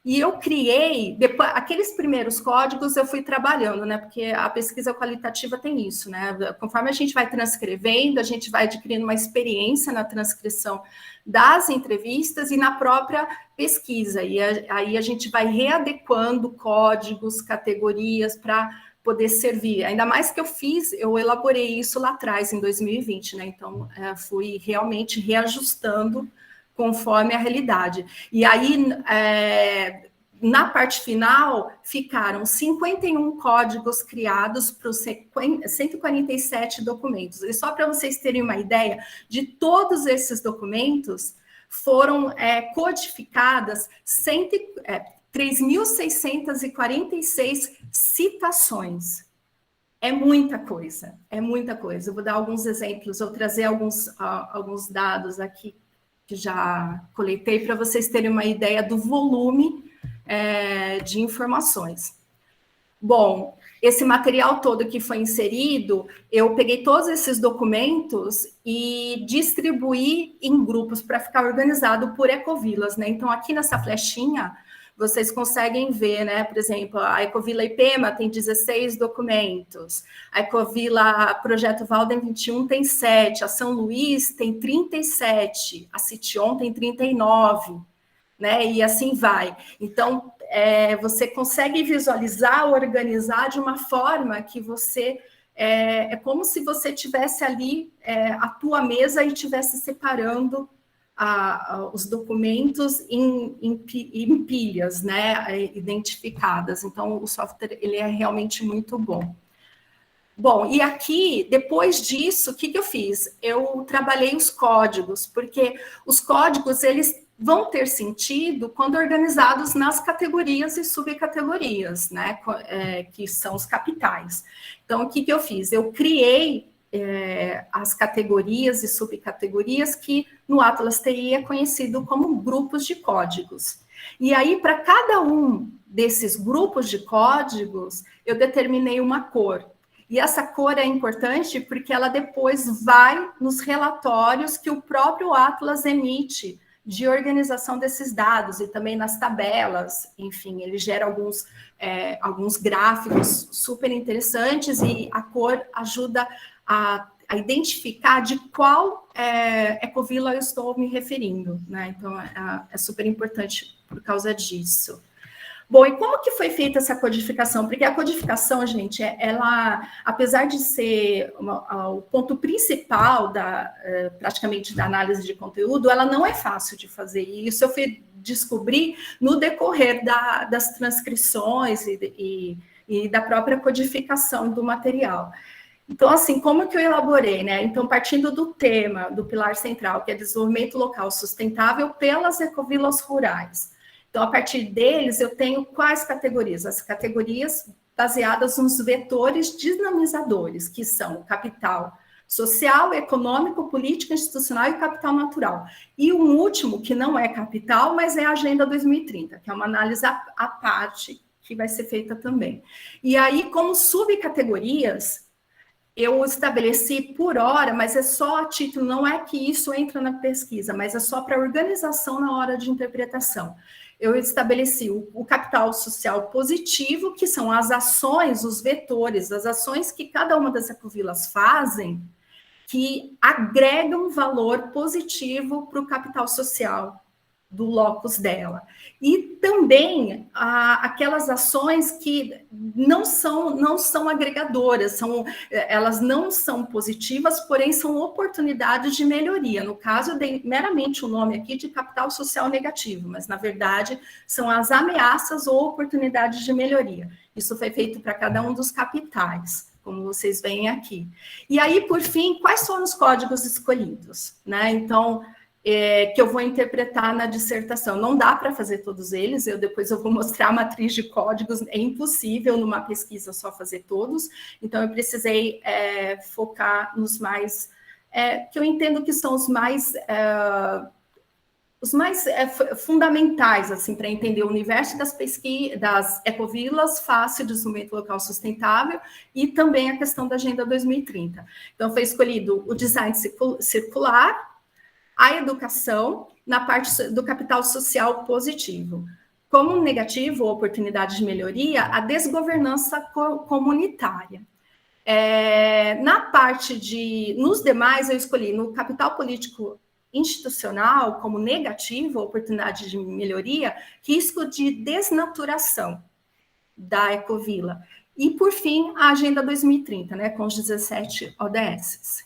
e eu criei, depois, aqueles primeiros códigos eu fui trabalhando, né? Porque a pesquisa qualitativa tem isso, né? Conforme a gente vai transcrevendo, a gente vai adquirindo uma experiência na transcrição das entrevistas e na própria pesquisa. E aí a gente vai readequando códigos, categorias para poder servir. Ainda mais que eu elaborei isso lá atrás, em 2020, né? Então, fui realmente reajustando conforme a realidade. E aí, na parte final, ficaram 51 códigos criados para os 147 documentos. E só para vocês terem uma ideia, de todos esses documentos, foram codificadas 3.646 citações. É muita coisa, é muita coisa. Eu vou dar alguns exemplos, vou trazer alguns dados aqui que já coletei para vocês terem uma ideia do volume de informações. Bom, esse material todo que foi inserido, eu peguei todos esses documentos e distribuí em grupos para ficar organizado por ecovilas, né? Então, aqui nessa flechinha, vocês conseguem ver, né? Por exemplo, a Ecovila IPEMA tem 16 documentos, a Ecovila Projeto Valden 21 tem 7, a São Luís tem 37, a Cition tem 39, né? E assim vai. Então, você consegue visualizar, organizar de uma forma que você... É como se você tivesse ali a tua mesa e estivesse separando os documentos em pilhas, né, identificadas. Então, o software ele é realmente muito bom. Bom, e aqui, depois disso, o que eu fiz? Eu trabalhei os códigos, porque os códigos, eles vão ter sentido quando organizados nas categorias e subcategorias, né, que são os capitais. Então, o que eu fiz? Eu criei as categorias e subcategorias que no Atlas TI é conhecido como grupos de códigos. E aí, para cada um desses grupos de códigos, eu determinei uma cor. E essa cor é importante porque ela depois vai nos relatórios que o próprio Atlas emite de organização desses dados e também nas tabelas. Enfim, ele gera alguns gráficos super interessantes e a cor ajuda a identificar de qual ecovila eu estou me referindo, né? Então, é super importante por causa disso. Bom, e como que foi feita essa codificação? Porque a codificação, gente, ela, apesar de ser o ponto principal praticamente da análise de conteúdo, ela não é fácil de fazer. E isso eu fui descobrir no decorrer das transcrições e da própria codificação do material. Então, assim, como que eu elaborei, né? Então, partindo do tema, do pilar central, que é desenvolvimento local sustentável pelas ecovilas rurais. Então, a partir deles, eu tenho quais categorias? As categorias baseadas nos vetores dinamizadores, que são o capital social, econômico, político, institucional e capital natural. E um último, que não é capital, mas é a Agenda 2030, que é uma análise à parte, que vai ser feita também. E aí, como subcategorias, eu estabeleci por hora, mas é só a título, não é que isso entra na pesquisa, mas é só para organização na hora de interpretação. Eu estabeleci o capital social positivo, que são as ações, os vetores, as ações que cada uma das ecovilas fazem, que agregam valor positivo para o capital social do locus dela. E também aquelas ações que não são agregadoras, elas não são positivas, porém são oportunidades de melhoria. No caso, eu dei meramente o nome aqui de capital social negativo, mas na verdade são as ameaças ou oportunidades de melhoria. Isso foi feito para cada um dos capitais, como vocês veem aqui. E aí, por fim, quais foram os códigos escolhidos, né? Então, que eu vou interpretar na dissertação. Não dá para fazer todos eles, depois eu vou mostrar a matriz de códigos, é impossível numa pesquisa só fazer todos, então eu precisei focar nos mais, que eu entendo que são os mais fundamentais, assim, para entender o universo das ecovilas, fácil, desenvolvimento local sustentável, e também a questão da Agenda 2030. Então, foi escolhido o design circular, a educação na parte do capital social positivo. Como negativo, oportunidade de melhoria, a desgovernança comunitária. Nos demais, eu escolhi no capital político institucional, como negativo, oportunidade de melhoria, risco de desnaturação da ecovila. E, por fim, a Agenda 2030, né, com os 17 ODS.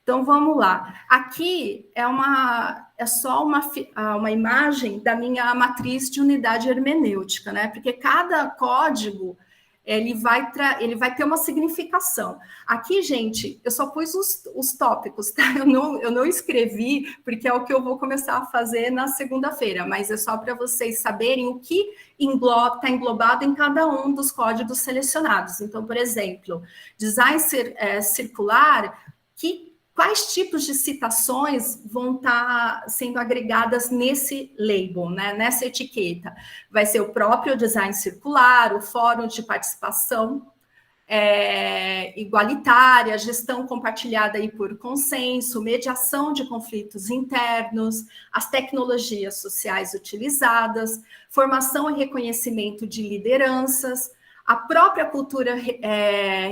Então, vamos lá. Aqui é só uma imagem da minha matriz de unidade hermenêutica, né? Porque cada código ele vai ter uma significação. Aqui, gente, eu só pus os tópicos, tá? Eu não escrevi, porque é o que eu vou começar a fazer na segunda-feira, mas é só para vocês saberem o que está englobado em cada um dos códigos selecionados. Então, por exemplo, design circular, quais tipos de citações vão estar sendo agregadas nesse label, né, nessa etiqueta? Vai ser o próprio design circular, o fórum de participação igualitária, gestão compartilhada aí por consenso, mediação de conflitos internos, as tecnologias sociais utilizadas, formação e reconhecimento de lideranças, a própria cultura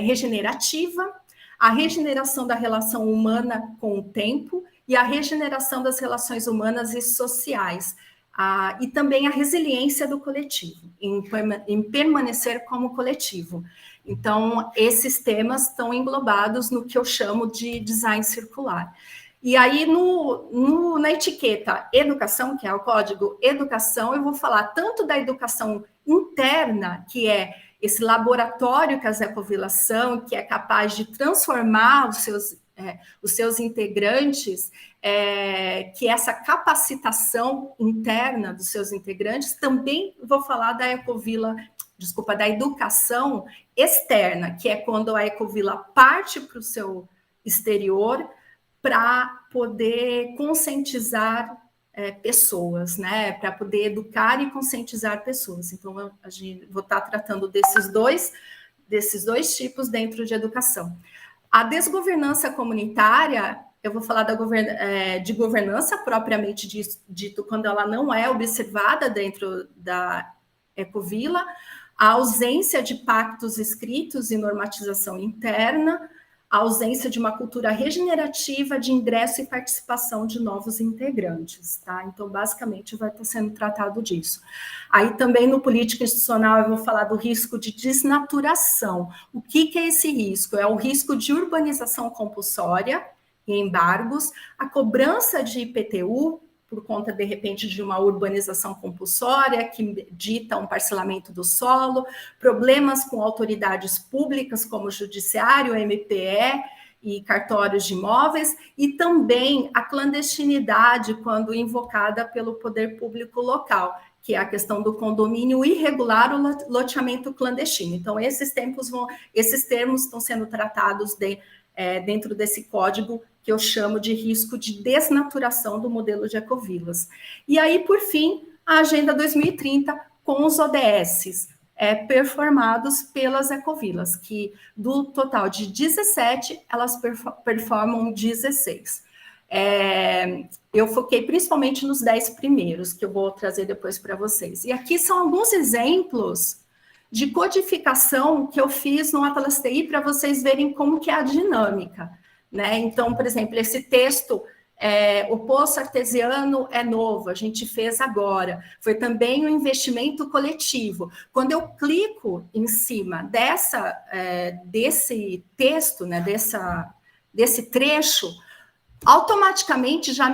regenerativa, a regeneração da relação humana com o tempo e a regeneração das relações humanas e sociais, e também a resiliência do coletivo, em permanecer como coletivo. Então, esses temas estão englobados no que eu chamo de design circular. E aí, na etiqueta educação, que é o código educação, eu vou falar tanto da educação interna, que é esse laboratório que as Ecovilas são, que é capaz de transformar os seus integrantes, que essa capacitação interna dos seus integrantes, também vou falar da da educação externa, que é quando a Ecovila parte para o seu exterior para poder conscientizar pessoas, né? Para poder educar e conscientizar pessoas. Então, vou estar tratando desses dois tipos dentro de educação. A desgovernança comunitária, eu vou falar de governança propriamente dito, quando ela não é observada dentro da Ecovila, a ausência de pactos escritos e normatização interna, a ausência de uma cultura regenerativa de ingresso e participação de novos integrantes, tá? Então, basicamente, vai estar sendo tratado disso. Aí, também, no político institucional, eu vou falar do risco de desnaturação. O que é esse risco? É o risco de urbanização compulsória e embargos, a cobrança de IPTU, por conta, de repente, de uma urbanização compulsória que dita um parcelamento do solo, problemas com autoridades públicas, como o Judiciário, MPE e cartórios de imóveis, e também a clandestinidade, quando invocada pelo poder público local, que é a questão do condomínio irregular ou loteamento clandestino. Então, esses termos estão sendo tratados dentro desse código que eu chamo de risco de desnaturação do modelo de ecovilas. E aí, por fim, a Agenda 2030 com os ODSs performados pelas ecovilas, que do total de 17, elas performam 16. Eu foquei principalmente nos 10 primeiros, que eu vou trazer depois para vocês. E aqui são alguns exemplos de codificação que eu fiz no Atlas TI para vocês verem como que é a dinâmica, né? Então, por exemplo, esse texto, o poço artesiano é novo, a gente fez agora. Foi também um investimento coletivo. Quando eu clico em cima desse texto, né, desse trecho, automaticamente já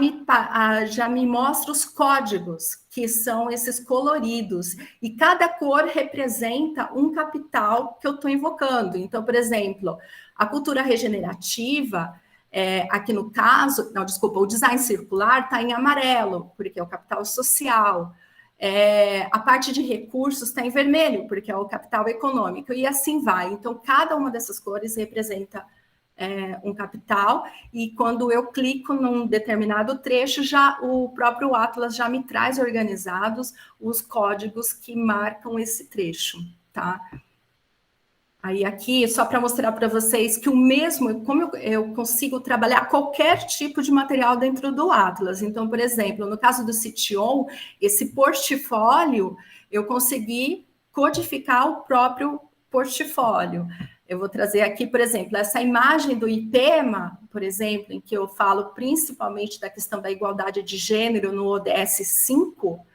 me mostra os códigos, que são esses coloridos, e cada cor representa um capital que eu estou invocando. Então, por exemplo, a cultura regenerativa, aqui no caso, o design circular está em amarelo, porque é o capital social. A parte de recursos está em vermelho, porque é o capital econômico, e assim vai. Então, cada uma dessas cores representa um capital, e quando eu clico num determinado trecho, o próprio Atlas já me traz organizados os códigos que marcam esse trecho, tá? Aí aqui, só para mostrar para vocês que como eu consigo trabalhar qualquer tipo de material dentro do Atlas. Então, por exemplo, no caso do Cition, esse portfólio, eu consegui codificar o próprio portfólio. Eu vou trazer aqui, por exemplo, essa imagem do IPEMA, por exemplo, em que eu falo principalmente da questão da igualdade de gênero no ODS 5,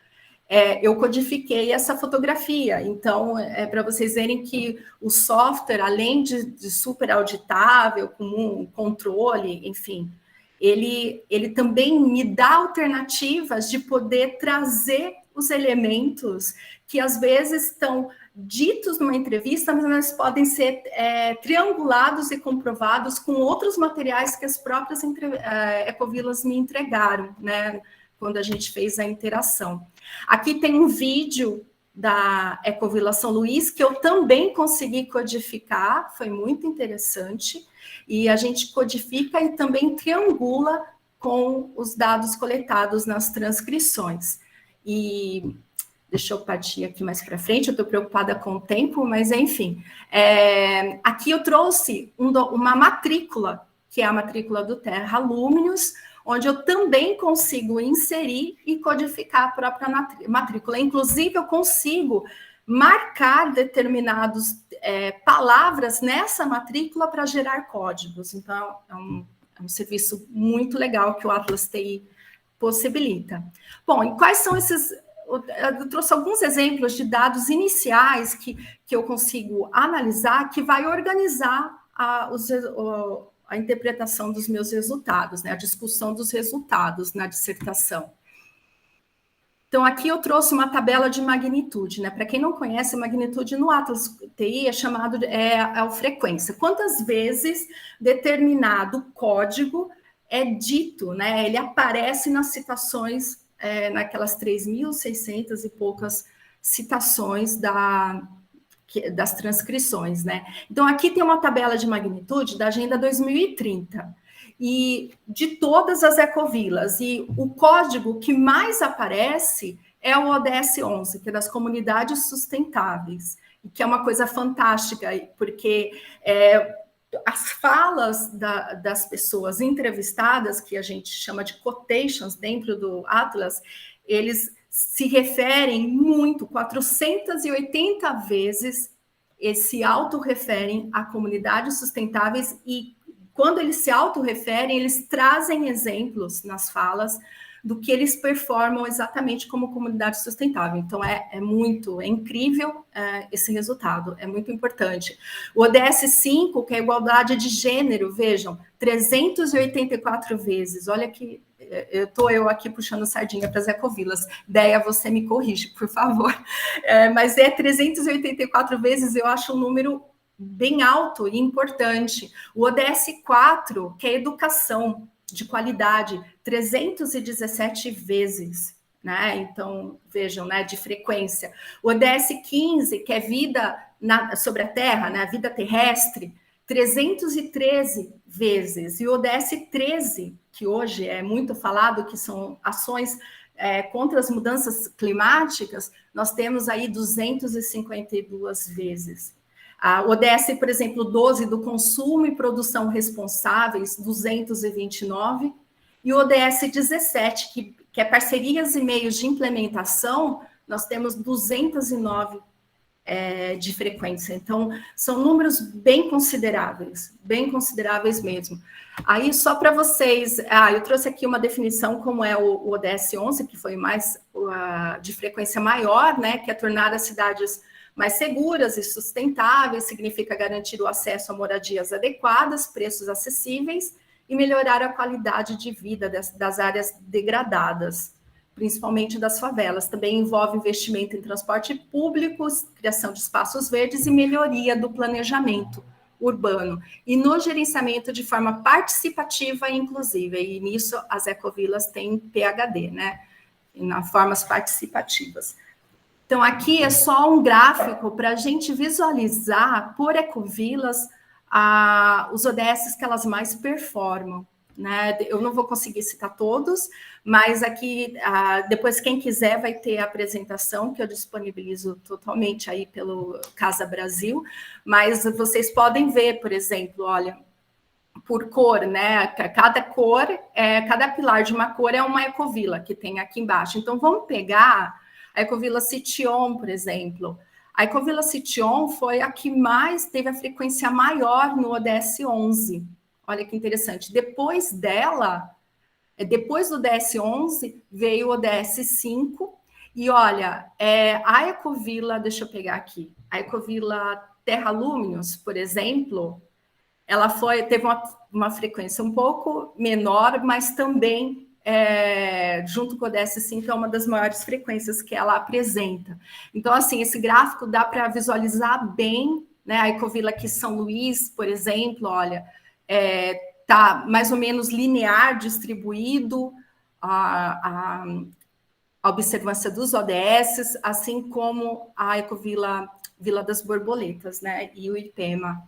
eu codifiquei essa fotografia. Então, para vocês verem que o software, além de super auditável, com um controle, enfim, ele também me dá alternativas de poder trazer os elementos que às vezes estão ditos numa entrevista, mas eles podem ser triangulados e comprovados com outros materiais que as próprias ecovilas me entregaram, né, quando a gente fez a interação. Aqui tem um vídeo da Ecovila São Luís, que eu também consegui codificar, foi muito interessante, e a gente codifica e também triangula com os dados coletados nas transcrições. E deixa eu partir aqui mais para frente, eu estou preocupada com o tempo, mas enfim. Aqui eu trouxe uma matrícula, que é a matrícula do Terra Luminos, onde eu também consigo inserir e codificar a própria matrícula. Inclusive, eu consigo marcar determinadas palavras nessa matrícula para gerar códigos. Então, é um serviço muito legal que o Atlas TI possibilita. Bom, e quais são esses... Eu trouxe alguns exemplos de dados iniciais que eu consigo analisar, que vai organizar a interpretação dos meus resultados, né? A discussão dos resultados na dissertação. Então, aqui eu trouxe uma tabela de magnitude, né? Para quem não conhece, a magnitude no Atlas TI é chamado a frequência. Quantas vezes determinado código é dito, né? Ele aparece nas citações, naquelas 3.600 e poucas citações das transcrições, né? Então, aqui tem uma tabela de magnitude da Agenda 2030, e de todas as ecovilas, e o código que mais aparece é o ODS 11, que é das comunidades sustentáveis, e que é uma coisa fantástica, porque as falas das pessoas entrevistadas, que a gente chama de quotations dentro do Atlas, eles se referem muito, 480 vezes, se autorreferem a comunidades sustentáveis, e quando eles se autorreferem, eles trazem exemplos nas falas do que eles performam exatamente como comunidade sustentável. Então, é incrível esse resultado, é muito importante. O ODS 5, que é a igualdade de gênero, vejam, 384 vezes, olha que eu aqui puxando sardinha para as ecovilas. Deia, você me corrige, por favor. Mas 384 vezes, eu acho um número bem alto e importante. O ODS 4, que é educação de qualidade, 317 vezes, né? Então, vejam, né, de frequência. O ODS 15, que é vida sobre a Terra, né, a vida terrestre, 313 vezes. E o ODS 13, que hoje é muito falado, que são ações contra as mudanças climáticas, nós temos aí 252 vezes. O ODS, por exemplo, 12, do consumo e produção responsáveis, 229, e o ODS 17, que é parcerias e meios de implementação, nós temos 209 de frequência. Então, são números bem consideráveis mesmo. Aí, só para vocês, eu trouxe aqui uma definição como é o ODS 11, que foi mais de frequência maior, né, que é tornar as cidades mais seguras e sustentáveis, significa garantir o acesso a moradias adequadas, preços acessíveis e melhorar a qualidade de vida das áreas degradadas, principalmente das favelas. Também envolve investimento em transporte público, criação de espaços verdes e melhoria do planejamento urbano, e no gerenciamento de forma participativa e inclusiva, e nisso as ecovilas têm PhD, né, nas formas participativas. Então, aqui é só um gráfico para a gente visualizar por ecovilas os ODS que elas mais performam, né? Eu não vou conseguir citar todos, mas aqui, depois, quem quiser, vai ter a apresentação que eu disponibilizo totalmente aí pelo Casa Brasil, mas vocês podem ver, por exemplo, olha, por cor, né? Cada cor, cada pilar de uma cor é uma ecovila que tem aqui embaixo. Então, vamos pegar a Ecovila City-On, por exemplo. A Ecovila City-On foi a que mais teve a frequência maior no ODS 11. Olha que interessante. Depois dela, depois do ODS 11, veio o ODS 5. E olha, a Ecovila, deixa eu pegar aqui, a Ecovila Terra Luminos, por exemplo, ela teve uma frequência um pouco menor, mas também junto com o DS5, é uma das maiores frequências que ela apresenta. Então, assim, esse gráfico dá para visualizar bem, né? A Ecovila aqui São Luís, por exemplo, olha, está mais ou menos linear distribuído a observância dos ODS, assim como a Ecovila Vila das Borboletas, né? E o IPEMA,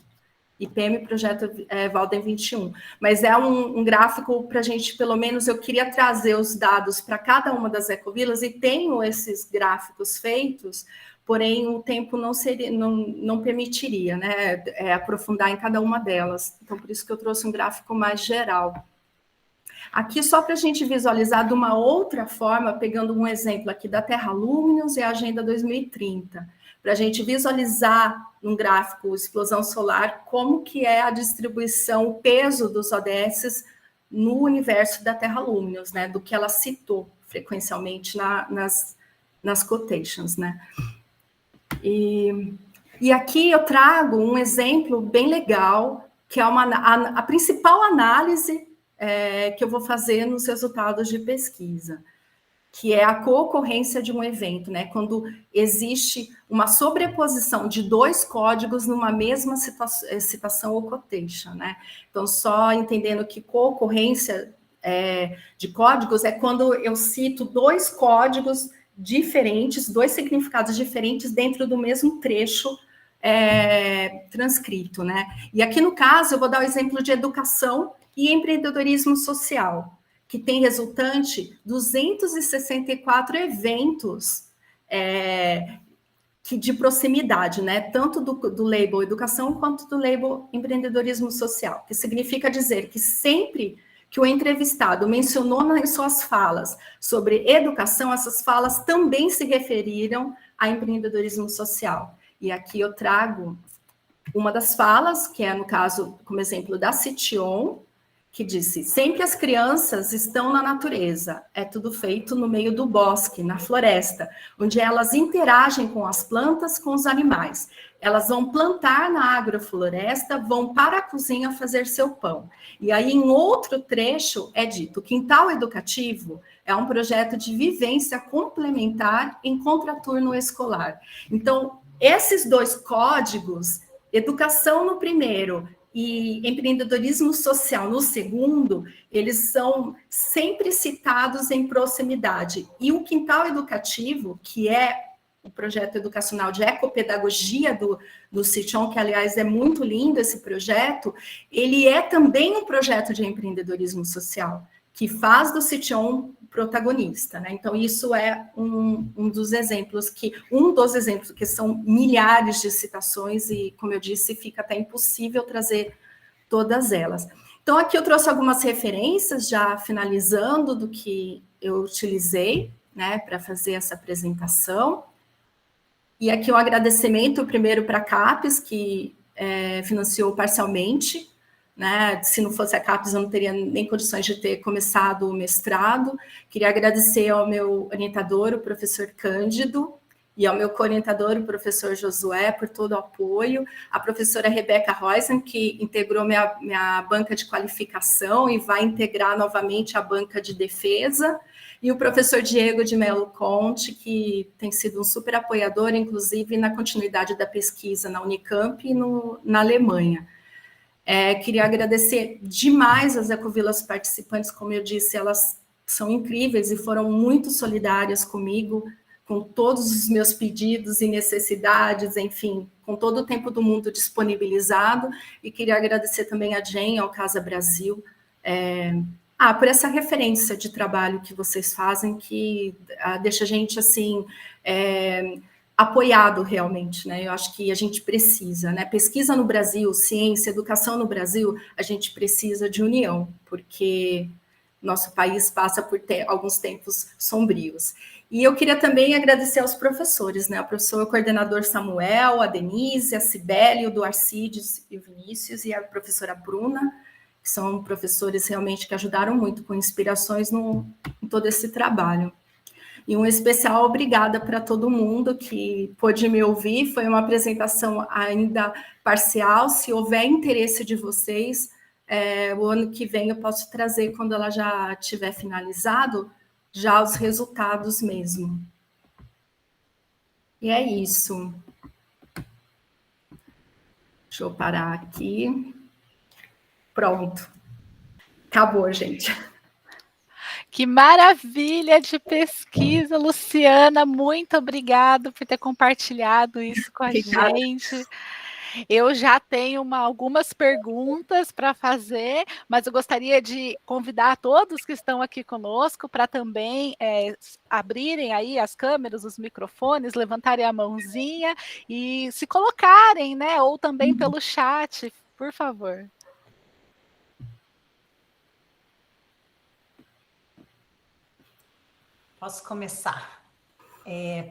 Projeto Walden 21. Mas é um gráfico para a gente, pelo menos, eu queria trazer os dados para cada uma das ecovilas, e tenho esses gráficos feitos, porém o tempo não permitiria, né, aprofundar em cada uma delas. Então, por isso que eu trouxe um gráfico mais geral. Aqui, só para a gente visualizar de uma outra forma, pegando um exemplo aqui da Terra Luminous e a Agenda 2030, para a gente visualizar num gráfico explosão solar como que é a distribuição, o peso dos ODS no universo da Terra Luminous, né, do que ela citou frequencialmente nas quotations, né. E aqui eu trago um exemplo bem legal, que é a principal análise que eu vou fazer nos resultados de pesquisa, que é a co-ocorrência de um evento, né? Quando existe uma sobreposição de dois códigos numa mesma citação ou quotation, né? Então, só entendendo que co-ocorrência de códigos é quando eu cito dois códigos diferentes, dois significados diferentes dentro do mesmo trecho transcrito, né? E aqui no caso eu vou dar o exemplo de educação e empreendedorismo social, que tem resultante 264 eventos de proximidade, né? Tanto do label educação quanto do label empreendedorismo social, que significa dizer que sempre que o entrevistado mencionou nas suas falas sobre educação, essas falas também se referiram a empreendedorismo social. E aqui eu trago uma das falas, que é, no caso, como exemplo, da Cition, que disse: sempre as crianças estão na natureza, é tudo feito no meio do bosque, na floresta, onde elas interagem com as plantas, com os animais. Elas vão plantar na agrofloresta, vão para a cozinha fazer seu pão. E aí, em outro trecho, é dito: quintal educativo é um projeto de vivência complementar em contraturno escolar. Então, esses dois códigos, educação no primeiro e empreendedorismo social no segundo, eles são sempre citados em proximidade. E o quintal educativo, que é o projeto educacional de ecopedagogia do Cition, que, aliás, é muito lindo esse projeto, ele é também um projeto de empreendedorismo social, que faz do Cition protagonista, né? Então, isso é um dos exemplos, que são milhares de citações, e, como eu disse, fica até impossível trazer todas elas. Então, aqui eu trouxe algumas referências, já finalizando, do que eu utilizei, né, para fazer essa apresentação. E aqui um agradecimento, primeiro, para a CAPES, que financiou parcialmente, né? Se não fosse a CAPES, eu não teria nem condições de ter começado o mestrado. Queria agradecer ao meu orientador, o professor Cândido, e ao meu co-orientador, o professor Josué, por todo o apoio, a professora Rebeca Roisen, que integrou minha banca de qualificação e vai integrar novamente a banca de defesa, e o professor Diego de Mello Conte, que tem sido um super apoiador, inclusive na continuidade da pesquisa na Unicamp e na Alemanha. Queria agradecer demais as ecovilas participantes, como eu disse, elas são incríveis e foram muito solidárias comigo, com todos os meus pedidos e necessidades, enfim, com todo o tempo do mundo disponibilizado, e queria agradecer também a Jen, ao Casa Brasil, por essa referência de trabalho que vocês fazem, que deixa a gente, assim, apoiado realmente, né? Eu acho que a gente precisa, né? Pesquisa no Brasil, ciência, educação no Brasil, a gente precisa de união, porque nosso país passa por alguns tempos sombrios. E eu queria também agradecer aos professores, né? O professor coordenador Samuel, a Denise, a Cibele, o Duarcides e o Vinícius, e a professora Bruna, que são professores realmente que ajudaram muito com inspirações em todo esse trabalho. E um especial obrigada para todo mundo que pôde me ouvir. Foi uma apresentação ainda parcial. Se houver interesse de vocês, o ano que vem eu posso trazer, quando ela já tiver finalizado, já os resultados mesmo. E é isso. Deixa eu parar aqui. Pronto. Acabou, gente. Que maravilha de pesquisa, Luciana. Muito obrigada por ter compartilhado isso com a gente. Eu já tenho algumas perguntas para fazer, mas eu gostaria de convidar todos que estão aqui conosco para também abrirem aí as câmeras, os microfones, levantarem a mãozinha e se colocarem, né? Ou também pelo chat, por favor. Posso começar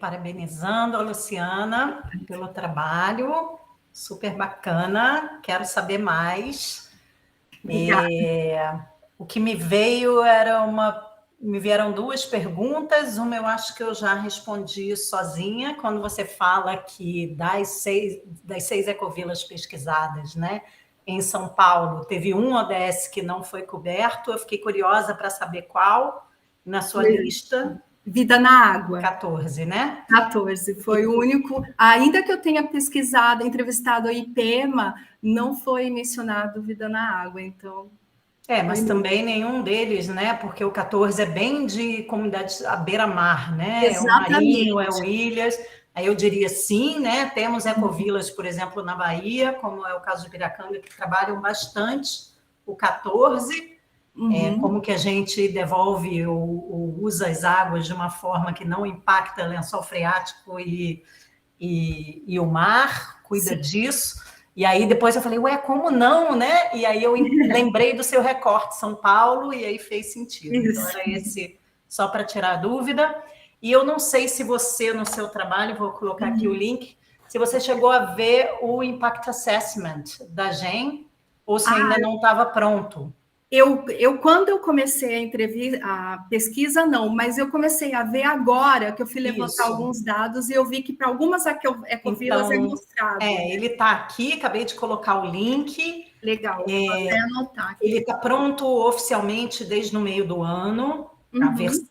parabenizando a Luciana pelo trabalho, super bacana, quero saber mais. O que me veio me vieram duas perguntas, uma eu acho que eu já respondi sozinha, quando você fala que das seis ecovilas pesquisadas, né, em São Paulo, teve um ODS que não foi coberto, eu fiquei curiosa para saber qual, na sua lista. Vida na Água. 14, né? 14, foi o único. Ainda que eu tenha pesquisado, entrevistado a IPEMA, não foi mencionado Vida na Água, então. Mas também nenhum deles, né? Porque o 14 é bem de comunidades à beira-mar, né? Exatamente. É o Marinho, é o Ilhas. Aí eu diria sim, né? Temos ecovilas, por exemplo, na Bahia, como é o caso de Piracanga, que trabalham bastante o 14. Como que a gente devolve ou usa as águas de uma forma que não impacta o lençol freático e o mar, cuida disso. E aí depois eu falei, como não, né? E aí eu lembrei do seu recorte São Paulo e aí fez sentido. Isso. Então era esse, só para tirar a dúvida. E eu não sei se você, no seu trabalho, vou colocar aqui o link, se você chegou a ver o Impact Assessment da GEM, ou se ainda não estava pronto. Quando eu comecei a pesquisa, não, mas eu comecei a ver agora, que eu fui levantar alguns dados, e eu vi que para algumas ecovilas é mostrado. Ele está aqui, acabei de colocar o link. Legal, vou até anotar aqui. Ele está pronto oficialmente desde o meio do ano, a versão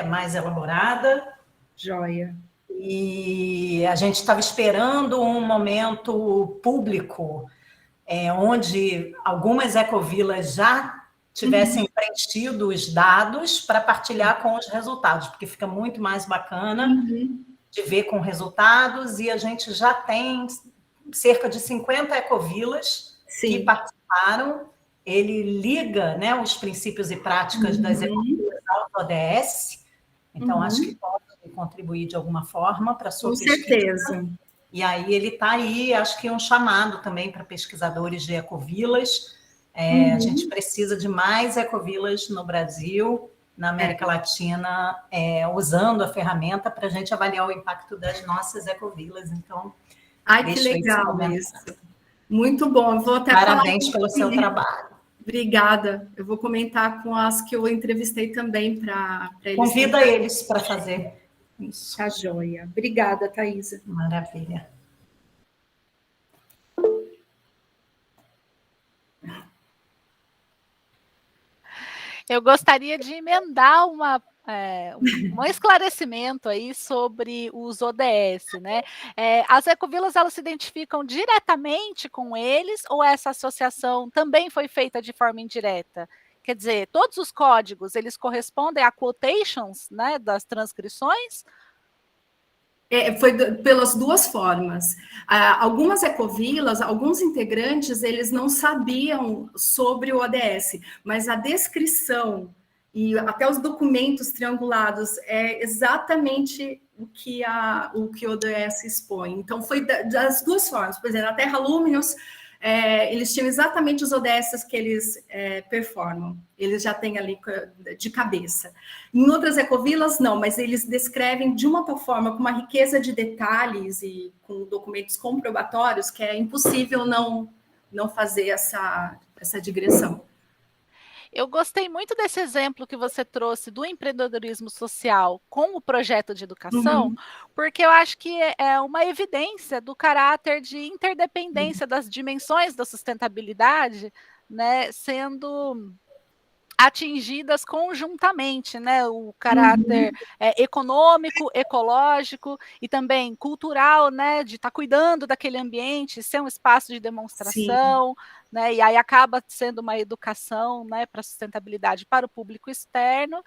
mais elaborada. Joia. E a gente estava esperando um momento público, onde algumas ecovilas já tivessem preenchido os dados para partilhar com os resultados, porque fica muito mais bacana de ver com resultados, e a gente já tem cerca de 50 ecovilas que participaram. Ele liga, né, os princípios e práticas das ecovilas ao ODS, então acho que pode contribuir de alguma forma para a sua pesquisa. Com certeza. E aí ele está aí, acho que um chamado também para pesquisadores de ecovilas. A gente precisa de mais ecovilas no Brasil, na América Latina, usando a ferramenta para a gente avaliar o impacto das nossas ecovilas. Então, que legal isso. Muito bom. Vou até Parabéns pelo seu trabalho. Obrigada. Eu vou comentar com as que eu entrevistei também para eles. Convida eles para fazer isso. Tá joia. Obrigada, Thaisa. Maravilha. Eu gostaria de emendar um esclarecimento aí sobre os ODS, né? As ecovilas, elas se identificam diretamente com eles, ou essa associação também foi feita de forma indireta? Quer dizer, todos os códigos, eles correspondem a quotations, né, das transcrições? Foi pelas duas formas. Algumas ecovilas, alguns integrantes, eles não sabiam sobre o ODS, mas a descrição e até os documentos triangulados é exatamente o que o ODS expõe. Então, foi das duas formas. Por exemplo, na Terra Luminous, eles tinham exatamente os ODS que eles performam. Eles já têm ali de cabeça. Em outras ecovilas, não, mas eles descrevem de uma tal forma, com uma riqueza de detalhes e com documentos comprobatórios, que é impossível não fazer essa digressão. Eu gostei muito desse exemplo que você trouxe do empreendedorismo social com o projeto de educação, porque eu acho que é uma evidência do caráter de interdependência das dimensões da sustentabilidade, né, sendo atingidas conjuntamente, né, o caráter econômico, ecológico e também cultural, né, de estar cuidando daquele ambiente, ser um espaço de Sim, demonstração, né, e aí acaba sendo uma educação, né, para sustentabilidade para o público externo,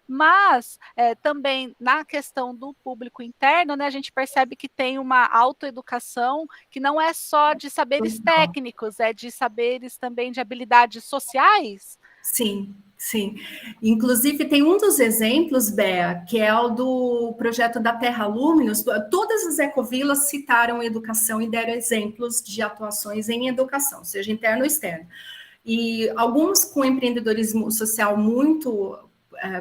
mas também na questão do público interno, né, a gente percebe que tem uma autoeducação que não é só de saberes total. técnicos, é de saberes também de habilidades sociais. Sim, sim. Inclusive, tem um dos exemplos, Bea, que é o do projeto da Terra Luminos. Todas as ecovilas citaram educação e deram exemplos de atuações em educação, seja interno ou externo. E alguns com empreendedorismo social muito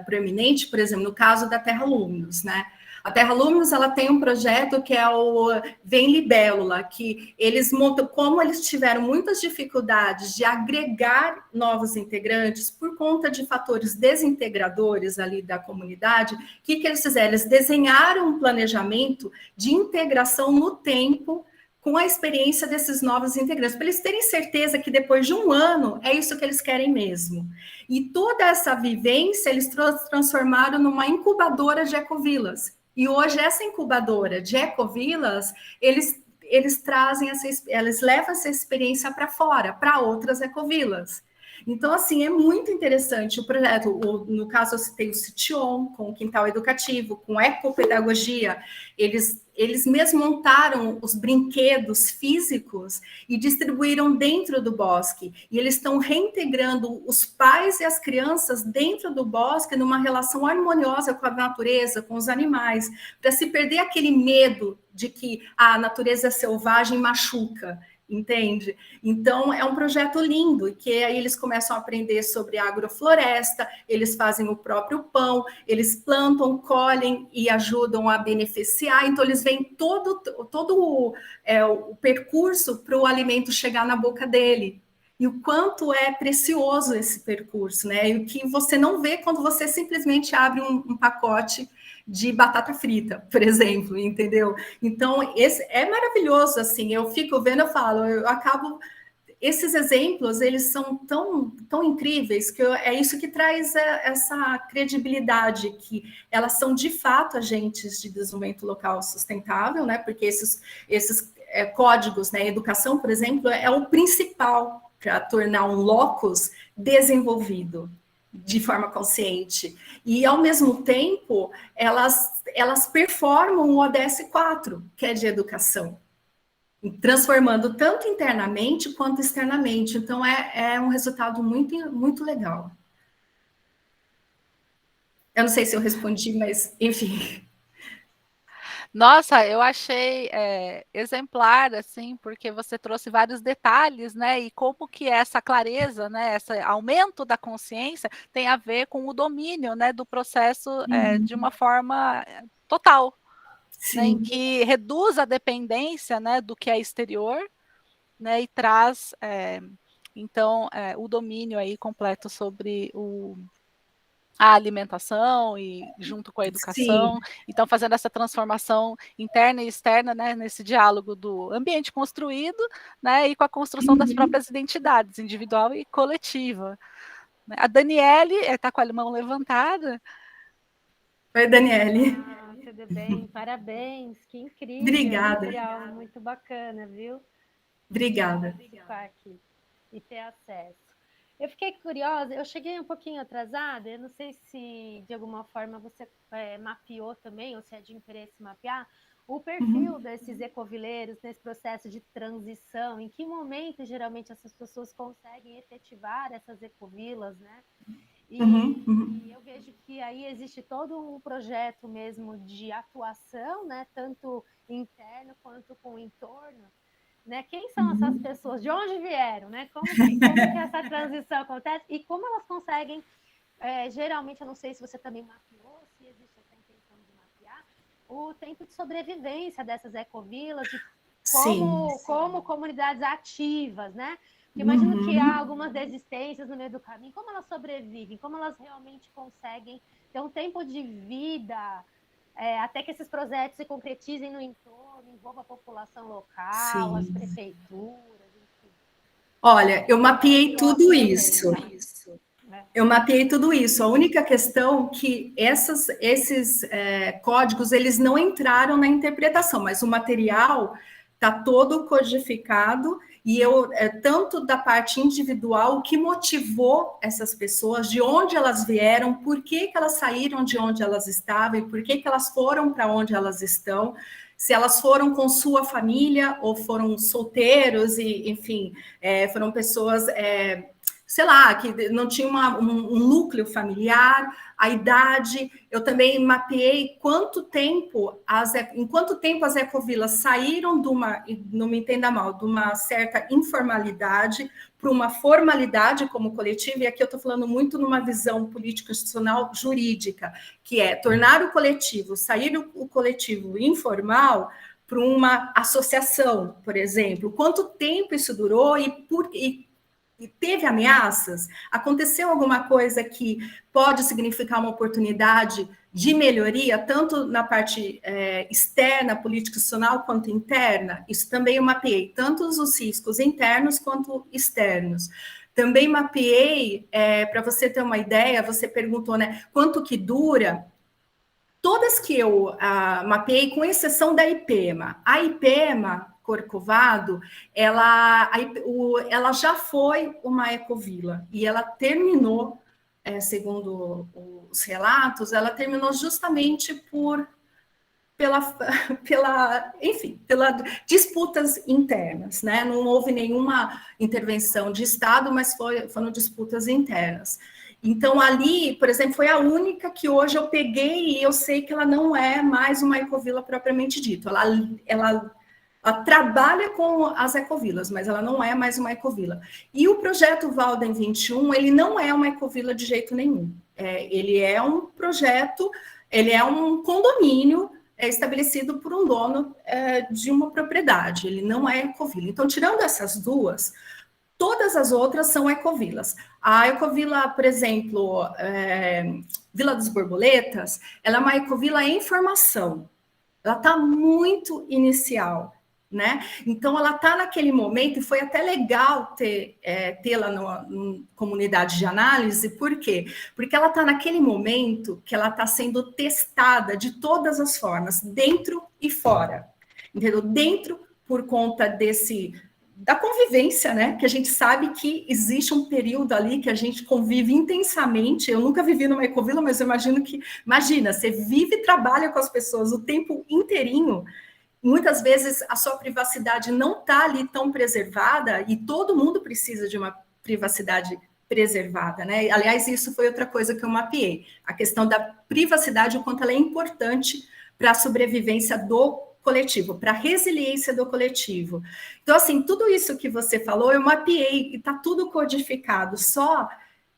proeminente, por exemplo, no caso da Terra Luminos, né? A Terra Luminos, ela tem um projeto que é o Vem Libélula, que eles montam, como eles tiveram muitas dificuldades de agregar novos integrantes por conta de fatores desintegradores ali da comunidade, o que eles fizeram? Eles desenharam um planejamento de integração no tempo com a experiência desses novos integrantes, para eles terem certeza que depois de um ano é isso que eles querem mesmo. E toda essa vivência eles transformaram numa incubadora de ecovilas. E hoje essa incubadora de ecovilas, eles trazem eles levam essa experiência para fora, para outras ecovilas. Então, assim, é muito interessante o projeto. No caso, eu citei o Cition, com o Quintal Educativo, com Ecopedagogia. Eles mesmos montaram os brinquedos físicos e distribuíram dentro do bosque. E eles estão reintegrando os pais e as crianças dentro do bosque numa relação harmoniosa com a natureza, com os animais, para se perder aquele medo de que a natureza selvagem machuca. Entende? Então, é um projeto lindo, que aí eles começam a aprender sobre agrofloresta, eles fazem o próprio pão, eles plantam, colhem e ajudam a beneficiar. Então, eles veem todo o percurso para o alimento chegar na boca dele. E o quanto é precioso esse percurso, né? E o que você não vê quando você simplesmente abre um pacote de batata frita, por exemplo, entendeu? Então, esse é maravilhoso, assim, eu fico vendo, eu falo, eu acabo... Esses exemplos, eles são tão incríveis, que é isso que traz essa credibilidade, que elas são, de fato, agentes de desenvolvimento local sustentável, né? Porque esses códigos, né? Educação, por exemplo, é o principal para tornar um locus desenvolvido de forma consciente. E, ao mesmo tempo, elas performam o ODS 4, que é de educação, transformando tanto internamente quanto externamente. Então, é um resultado muito, muito legal. Eu não sei se eu respondi, mas, enfim. Nossa, eu achei exemplar, assim, porque você trouxe vários detalhes, né? E como que essa clareza, né? Esse aumento da consciência tem a ver com o domínio, né? Do processo de uma forma total, né? Em Sim, que reduz a dependência, né? Do que é exterior, né? E traz, então, o domínio aí completo sobre a alimentação e junto com a sim. educação, então fazendo essa transformação interna e externa, né, nesse diálogo do ambiente construído, né, e com a construção das próprias identidades, individual e coletiva. A Daniele está com a mão levantada. Oi, Daniele. Tudo bem? Parabéns, que incrível, Obrigada. material muito bacana, viu? Obrigada. Participar aqui e ter acesso. Eu fiquei curiosa, eu cheguei um pouquinho atrasada, eu não sei se de alguma forma você mapeou também, ou se é de interesse mapear, o perfil desses ecovileiros nesse processo de transição, em que momento geralmente essas pessoas conseguem efetivar essas ecovilas, né? E eu vejo que aí existe todo um projeto mesmo de atuação, né? Tanto interno quanto com o entorno. Né? Quem são essas pessoas? De onde vieram? Né? Como que essa transição acontece? E como elas conseguem, geralmente, eu não sei se você também mapeou, se existe essa intenção de mapear, o tempo de sobrevivência dessas ecovilas, de como comunidades ativas, né? Porque imagino que há algumas desistências no meio do caminho, como elas sobrevivem, como elas realmente conseguem ter um tempo de vida, até que esses projetos se concretizem no entorno, envolva a população local, as prefeituras, enfim. Olha, eu mapeei tudo isso. Eu mapeei tudo isso. A única questão é que esses códigos, eles não entraram na interpretação, mas o material está todo codificado e tanto da parte individual, o que motivou essas pessoas, de onde elas vieram, por que elas saíram de onde elas estavam, e por que elas foram para onde elas estão, se elas foram com sua família ou foram solteiros, e, enfim, foram pessoas... sei lá, que não tinha um núcleo familiar, a idade. Eu também mapeei em quanto tempo as ecovilas saíram de uma, não me entenda mal, de uma certa informalidade para uma formalidade como coletivo, e aqui eu estou falando muito numa visão político-institucional jurídica, que é tornar o coletivo, sair o coletivo informal para uma associação, por exemplo. Quanto tempo isso durou e teve ameaças? Aconteceu alguma coisa que pode significar uma oportunidade de melhoria, tanto na parte externa, político-institucional, quanto interna? Isso também eu mapeei, tanto os riscos internos quanto externos. Também mapeei, para você ter uma ideia, você perguntou, né, quanto que dura? Todas que eu mapeei, com exceção da IPEMA. A IPEMA, Corcovado, ela já foi uma ecovila e ela terminou, segundo os relatos, ela terminou justamente pelas disputas internas, né? Não houve nenhuma intervenção de Estado, mas foram disputas internas. Então, ali, por exemplo, foi a única que hoje eu peguei e eu sei que ela não é mais uma ecovila propriamente dito. Ela trabalha com as ecovilas, mas ela não é mais uma ecovila. E o projeto Walden 21, ele não é uma ecovila de jeito nenhum. Ele é um projeto, ele é um condomínio estabelecido por um dono de uma propriedade. Ele não é ecovila. Então, tirando essas duas, todas as outras são ecovilas. A ecovila, por exemplo, Vila das Borboletas, ela é uma ecovila em formação. Ela está muito inicial, né? Então, ela está naquele momento, e foi até legal tê-la numa comunidade de análise. Por quê? Porque ela está naquele momento que ela está sendo testada de todas as formas, dentro e fora. Entendeu? Dentro, por conta da convivência, né? Que a gente sabe que existe um período ali que a gente convive intensamente. Eu nunca vivi numa ecovila, mas eu imagina, você vive e trabalha com as pessoas o tempo inteirinho. Muitas vezes a sua privacidade não está ali tão preservada, e todo mundo precisa de uma privacidade preservada, né? Aliás, isso foi outra coisa que eu mapeei, a questão da privacidade, o quanto ela é importante para a sobrevivência do coletivo, para a resiliência do coletivo. Então, assim, tudo isso que você falou, eu mapeei, e está tudo codificado, só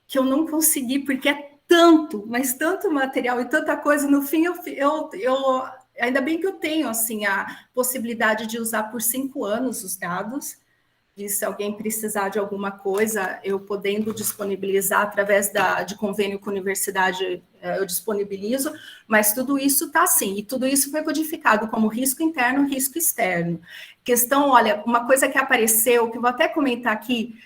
que eu não consegui, porque é tanto, mas tanto material e tanta coisa, no fim, eu ainda bem que eu tenho, assim, a possibilidade de usar por 5 anos os dados, e se alguém precisar de alguma coisa, eu podendo disponibilizar através de convênio com a universidade, eu disponibilizo, mas tudo isso está assim, e tudo isso foi codificado como risco interno e risco externo. Questão, olha, uma coisa que apareceu, que eu vou até comentar aqui,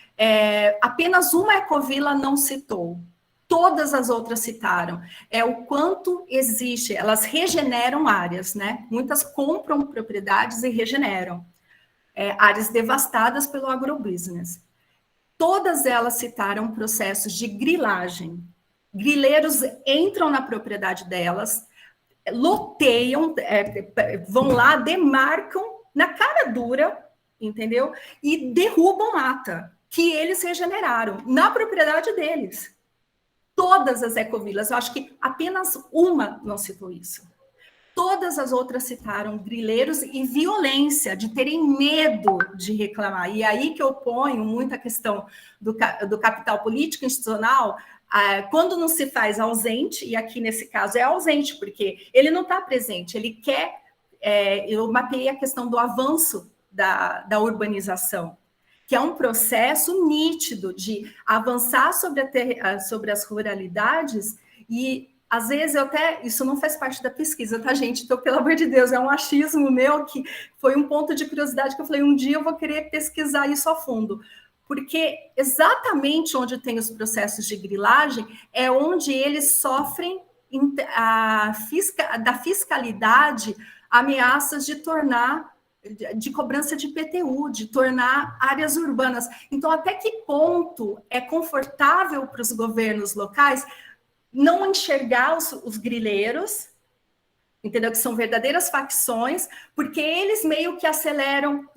apenas uma ecovila não citou, todas as outras citaram, o quanto existe, elas regeneram áreas, né? Muitas compram propriedades e regeneram. Áreas devastadas pelo agrobusiness. Todas elas citaram processos de grilagem. Grileiros entram na propriedade delas, loteiam, vão lá, demarcam na cara dura, entendeu? E derrubam mata, que eles regeneraram na propriedade deles. Todas as ecovilas, eu acho que apenas uma não citou isso. Todas as outras citaram grileiros e violência, de terem medo de reclamar. E aí que eu ponho muita questão do capital político institucional, quando não se faz ausente, e aqui nesse caso é ausente, porque ele não está presente, ele quer... eu mapeei a questão do avanço da urbanização, que é um processo nítido de avançar sobre as ruralidades e... Às vezes, isso não faz parte da pesquisa, tá, gente? Então, pelo amor de Deus, é um achismo meu que foi um ponto de curiosidade que eu falei, um dia eu vou querer pesquisar isso a fundo. porque exatamente onde tem os processos de grilagem é onde eles sofrem da fiscalidade ameaças de cobrança de IPTU, de tornar áreas urbanas. Então, até que ponto é confortável para os governos locais não enxergar os grileiros, entendeu? Que são verdadeiras facções, porque eles meio que aceleram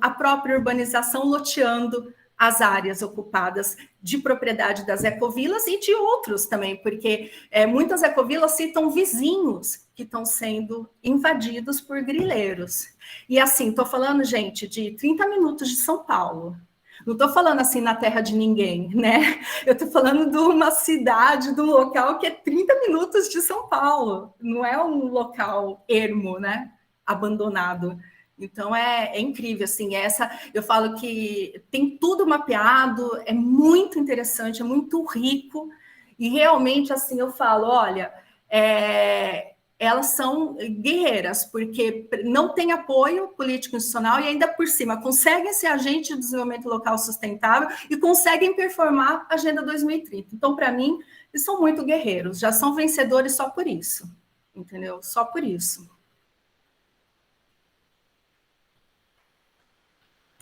a própria urbanização, loteando as áreas ocupadas de propriedade das ecovilas e de outros também, porque muitas ecovilas citam vizinhos que estão sendo invadidos por grileiros. E assim, estou falando, gente, de 30 minutos de São Paulo. Não estou falando assim na terra de ninguém, né? Eu estou falando de uma cidade, de um local que é 30 minutos de São Paulo. Não é um local ermo, né? Abandonado. Então, é incrível, assim, eu falo que tem tudo mapeado, é muito interessante, é muito rico, e realmente, assim, eu falo, olha, elas são guerreiras, porque não tem apoio político institucional e ainda por cima conseguem ser agente de desenvolvimento local sustentável e conseguem performar a Agenda 2030. Então, para mim, eles são muito guerreiros, já são vencedores só por isso, entendeu? Só por isso.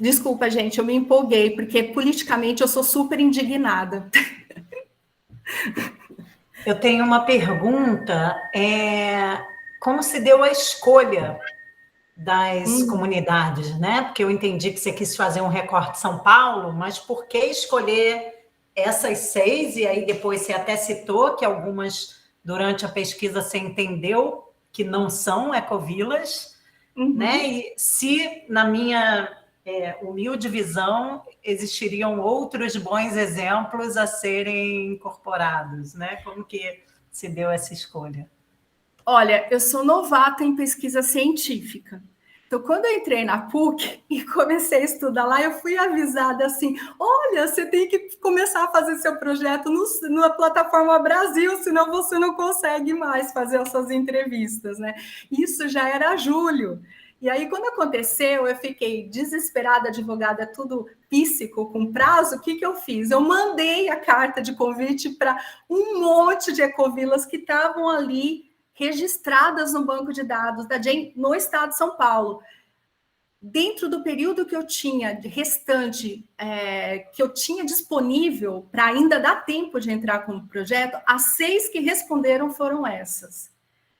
Desculpa, gente, eu me empolguei, porque politicamente eu sou super indignada. Eu tenho uma pergunta, como se deu a escolha das comunidades, né? Porque eu entendi que você quis fazer um recorte de São Paulo, mas por que escolher essas 6? E aí depois você até citou que algumas, durante a pesquisa, você entendeu que não são ecovilas, né? E se, na minha humilde visão, existiriam outros bons exemplos a serem incorporados, né? Como que se deu essa escolha? Olha, eu sou novata em pesquisa científica. Então, quando eu entrei na PUC e comecei a estudar lá, eu fui avisada assim, olha, você tem que começar a fazer seu projeto na plataforma Brasil, senão você não consegue mais fazer essas entrevistas, né? Isso já era julho. E aí, quando aconteceu, eu fiquei desesperada, advogada, tudo píssico, com prazo. O que eu fiz? Eu mandei a carta de convite para um monte de ecovilas que estavam ali registradas no banco de dados da GEM no estado de São Paulo. Dentro do período que eu tinha restante, que eu tinha disponível para ainda dar tempo de entrar com o projeto, as 6 que responderam foram essas,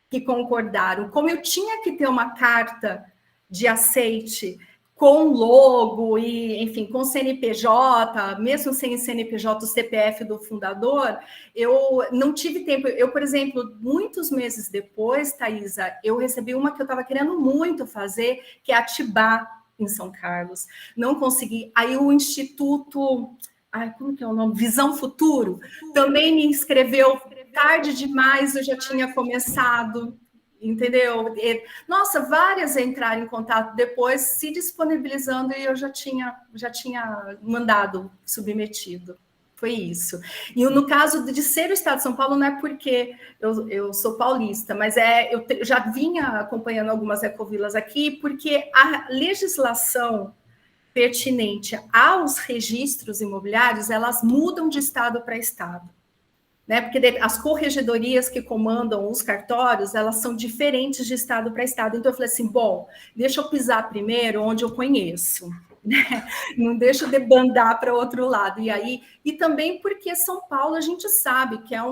que concordaram. Como eu tinha que ter uma carta de aceite com logo e, enfim, com CNPJ, mesmo sem CNPJ, o CPF do fundador, eu não tive tempo. Eu, por exemplo, muitos meses depois, Thaisa, eu recebi uma que eu estava querendo muito fazer, que é Atibaia, em São Carlos. Não consegui. Aí o Instituto... como que é o nome? Visão Futuro. Também me inscreveu tarde demais, eu já tinha começado... Entendeu? Nossa, várias entraram em contato depois, se disponibilizando, e eu já tinha mandado, submetido. Foi isso. E no caso de ser o Estado de São Paulo, não é porque eu sou paulista, mas eu já vinha acompanhando algumas ecovilas aqui, porque a legislação pertinente aos registros imobiliários, elas mudam de estado para estado. Né? Porque as corregedorias que comandam os cartórios, elas são diferentes de estado para estado. Então, eu falei assim, bom, deixa eu pisar primeiro onde eu conheço, né? Não deixa eu debandar para outro lado. E também porque São Paulo, a gente sabe que a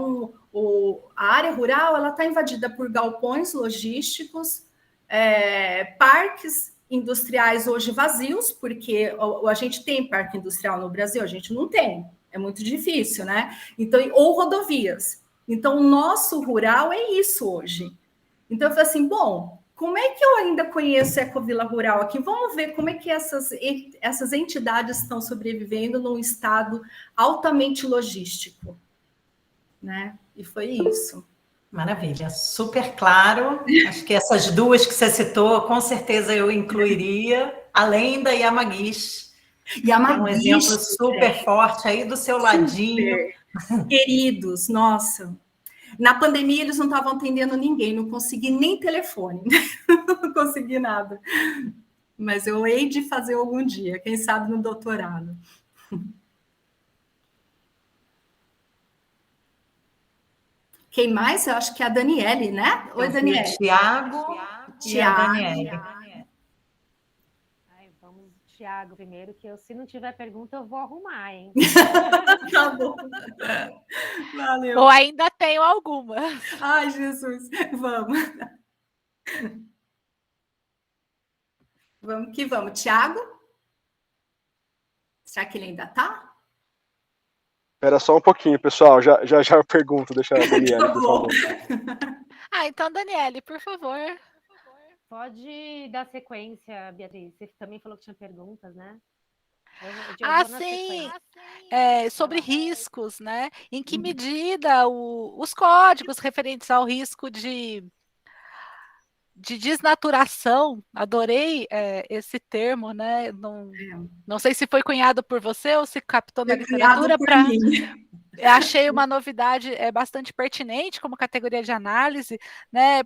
área rural, ela está invadida por galpões logísticos, parques industriais hoje vazios, porque a gente tem parque industrial no Brasil, a gente não tem. É muito difícil, né? Então, ou rodovias. Então, o nosso rural é isso hoje. Então, eu falei assim, bom, como é que eu ainda conheço a Ecovila Rural aqui? Vamos ver como é que essas entidades estão sobrevivendo num estado altamente logístico, né? E foi isso. Maravilha, super claro. Acho que essas 2 que você citou, com certeza eu incluiria, além da Yamaguchi. É um exemplo super forte aí do seu ladinho. Queridos, nossa. Na pandemia, eles não estavam atendendo ninguém, não consegui nem telefone, não consegui nada. Mas eu hei de fazer algum dia, quem sabe no doutorado. Quem mais? Eu acho que é a Daniele, né? Oi, Daniele. Tiago e a Daniele. Ai, vamos, Tiago, primeiro, que se não tiver pergunta, eu vou arrumar, hein? Tá bom. Valeu. Ou ainda tenho alguma. Ai, Jesus. Vamos. Vamos que vamos. Tiago? Será que ele ainda está? Espera só um pouquinho, pessoal. Já eu pergunto, deixa a Daniela, por favor. Então, Daniele, por favor. Pode dar sequência, Beatriz. Você também falou que tinha perguntas, né? Sim. Sobre riscos, né? Em que medida os códigos referentes ao risco de desnaturação, adorei esse termo, né? Não sei se foi cunhado por você ou se captou na literatura. Achei uma novidade bastante pertinente como categoria de análise, né?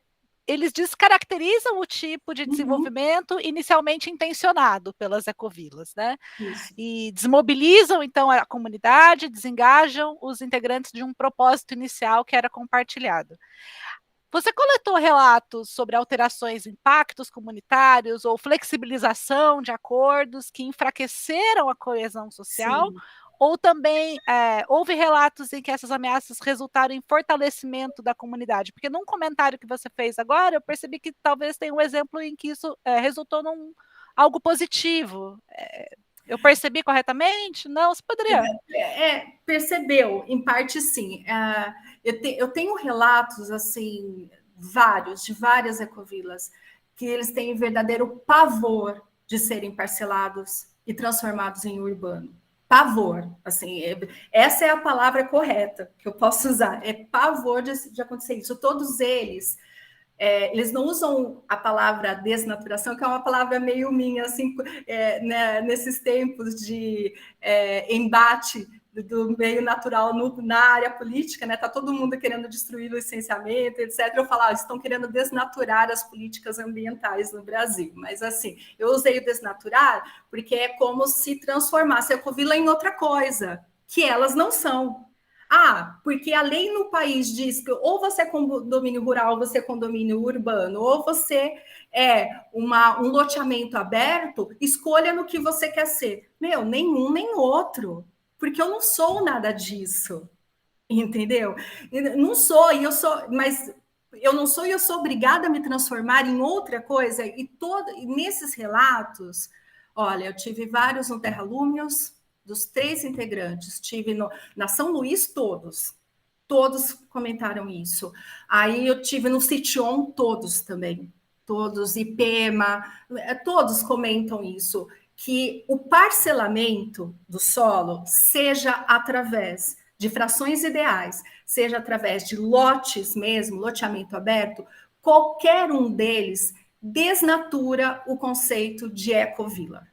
Eles descaracterizam o tipo de desenvolvimento inicialmente intencionado pelas ecovilas, né? Isso. E desmobilizam, então, a comunidade, desengajam os integrantes de um propósito inicial que era compartilhado. Você coletou relatos sobre alterações, impactos comunitários ou flexibilização de acordos que enfraqueceram a coesão social? Sim. Ou também houve relatos em que essas ameaças resultaram em fortalecimento da comunidade? Porque num comentário que você fez agora, eu percebi que talvez tenha um exemplo em que isso resultou num algo positivo. Eu percebi corretamente? Não, você poderia... Percebeu, em parte sim. Eu tenho relatos, assim, de várias ecovilas, que eles têm verdadeiro pavor de serem parcelados e transformados em urbano. Pavor, assim, essa é a palavra correta que eu posso usar, é pavor de acontecer isso. Todos eles não usam a palavra desnaturação, que é uma palavra meio minha, assim, né, nesses tempos de embate do meio natural na área política, né? Tá todo mundo querendo destruir o licenciamento, etc. Eu falo, estão querendo desnaturar as políticas ambientais no Brasil. Mas, assim, eu usei o desnaturar porque é como se transformasse a ecovila em outra coisa, que elas não são. Porque a lei no país diz que ou você é condomínio rural, ou você é condomínio urbano, ou você é um loteamento aberto, escolha no que você quer ser. Nenhum nem outro. Porque eu não sou nada disso, entendeu? Não sou, mas eu não sou e eu sou obrigada a me transformar em outra coisa. E nesses relatos, olha, eu tive vários no Terra Lúmios, dos 3 integrantes, tive na São Luís todos comentaram isso. Aí eu tive no Cition todos também, todos, IPEMA, todos comentam isso, que o parcelamento do solo seja através de frações ideais, seja através de lotes mesmo, loteamento aberto, qualquer um deles desnatura o conceito de ecovila.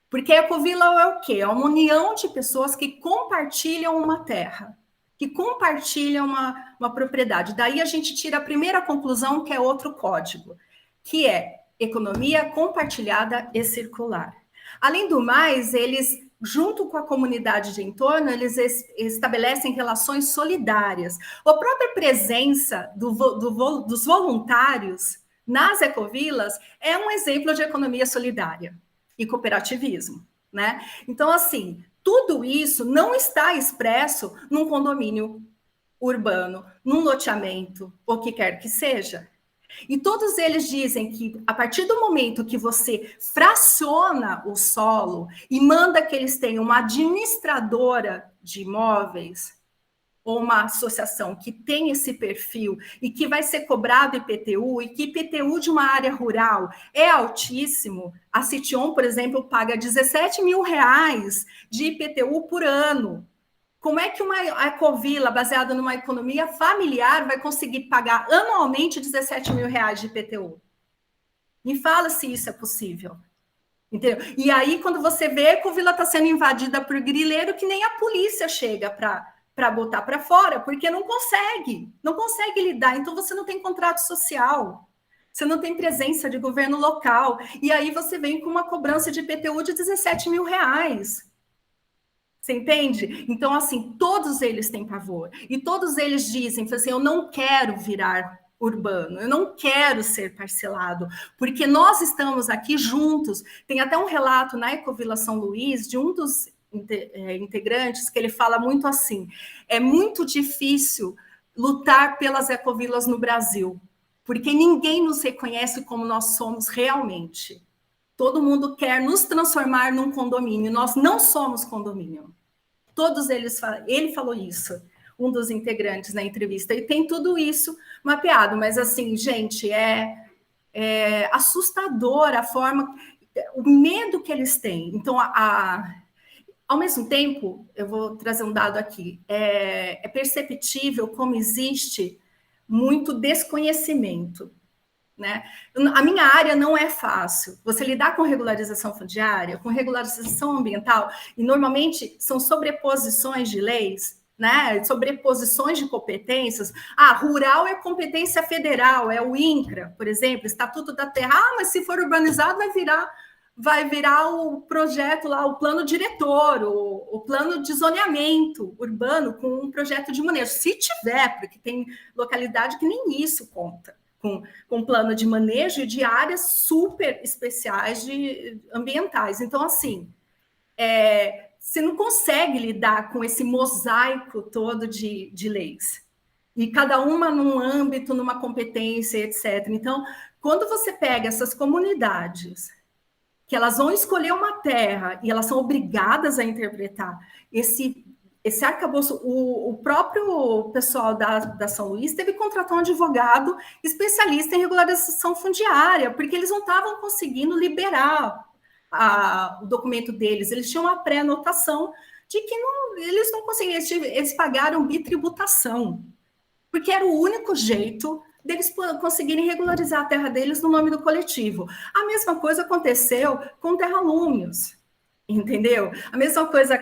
Porque ecovila é o quê? É uma união de pessoas que compartilham uma terra, que compartilham uma propriedade. Daí a gente tira a primeira conclusão, que é outro código, que é economia compartilhada e circular. Além do mais, eles, junto com a comunidade de entorno, eles estabelecem relações solidárias. A própria presença dos voluntários nas ecovilas é um exemplo de economia solidária e cooperativismo, né? Então, assim, tudo isso não está expresso num condomínio urbano, num loteamento, ou o que quer que seja. E todos eles dizem que a partir do momento que você fraciona o solo e manda que eles tenham uma administradora de imóveis, ou uma associação que tem esse perfil e que vai ser cobrado IPTU, e que IPTU de uma área rural é altíssimo. A Cition, por exemplo, paga 17 mil reais de IPTU por ano. Como é que uma ecovila baseada numa economia familiar vai conseguir pagar anualmente 17 mil reais de IPTU? Me fala se isso é possível. Entendeu? E aí, quando você vê, a ecovila está sendo invadida por grileiro que nem a polícia chega para botar para fora, porque não consegue lidar. Então, você não tem contrato social, você não tem presença de governo local, e aí você vem com uma cobrança de IPTU de 17 mil reais. Você entende? Então, assim, todos eles têm pavor. E todos eles dizem, assim, eu não quero virar urbano, eu não quero ser parcelado, porque nós estamos aqui juntos. Tem até um relato na Ecovila São Luís de um dos integrantes que ele fala muito assim, é muito difícil lutar pelas ecovilas no Brasil, porque ninguém nos reconhece como nós somos realmente. Todo mundo quer nos transformar num condomínio. Nós não somos condomínio. Todos eles falam. Ele falou isso, um dos integrantes na entrevista. E tem tudo isso mapeado. Mas, assim, gente, é assustador a forma, o medo que eles têm. Então, ao mesmo tempo, eu vou trazer um dado aqui, é perceptível como existe muito desconhecimento. Né? A minha área não é fácil. Você lidar com regularização fundiária, com regularização ambiental, e normalmente são sobreposições de leis, né? Sobreposições de competências. Rural é competência federal, é o INCRA, por exemplo, Estatuto da Terra. Mas se for urbanizado, vai virar o projeto lá, o plano diretor, o plano de zoneamento urbano com um projeto de manejo. Se tiver, porque tem localidade que nem isso conta. Com plano de manejo de áreas super especiais ambientais. Então, assim, você não consegue lidar com esse mosaico todo de leis. E cada uma num âmbito, numa competência, etc. Então, quando você pega essas comunidades, que elas vão escolher uma terra e elas são obrigadas a interpretar esse arcabouço, o próprio pessoal da São Luís teve que contratar um advogado especialista em regularização fundiária, porque eles não estavam conseguindo liberar o documento deles. Eles tinham uma pré-anotação de que eles não conseguiam, eles pagaram bitributação, porque era o único jeito deles conseguirem regularizar a terra deles no nome do coletivo. A mesma coisa aconteceu com terralúmios. Entendeu? A mesma coisa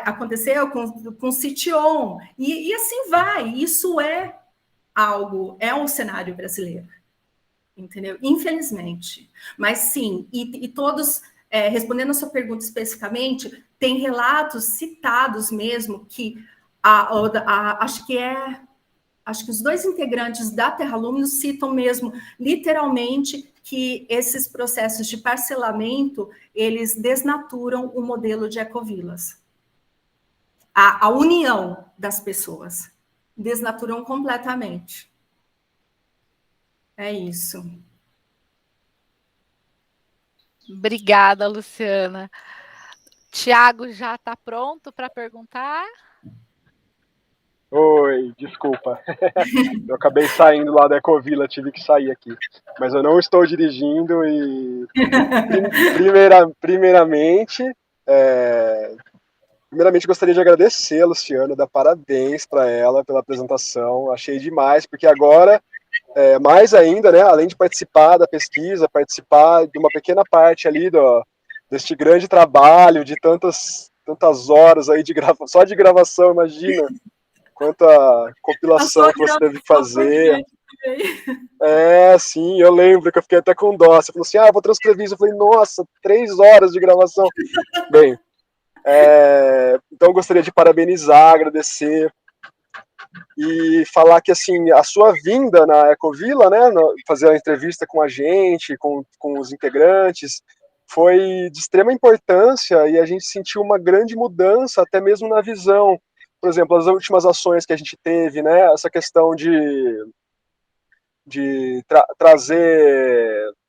aconteceu com Cition, e assim vai. Isso é um cenário brasileiro, entendeu? Infelizmente. Mas sim, e todos, respondendo a sua pergunta especificamente, tem relatos citados mesmo que acho que os dois integrantes da Terralúminos citam mesmo, literalmente, que esses processos de parcelamento, eles desnaturam o modelo de ecovilas. A união das pessoas. Desnaturam completamente. É isso. Obrigada, Luciana. Tiago já está pronto para perguntar? Oi, desculpa. Eu acabei saindo lá da Ecovila, tive que sair aqui. Mas eu não estou dirigindo e primeiramente gostaria de agradecer a Luciana, dar parabéns para ela pela apresentação. Achei demais, porque agora, mais ainda, né, além de participar da pesquisa, participar de uma pequena parte ali deste grande trabalho de tantas horas aí só de gravação, imagina. Quanta compilação que você teve que fazer. Sim, eu lembro que eu fiquei até com dó. Você falou assim, eu vou transcrever isso. Eu falei, nossa, 3 horas de gravação. Bem, então eu gostaria de parabenizar, agradecer e falar que, assim, a sua vinda na Ecovila, né, fazer a entrevista com a gente, com os integrantes, foi de extrema importância e a gente sentiu uma grande mudança, até mesmo na visão. Por exemplo, as últimas ações que a gente teve, né, essa questão de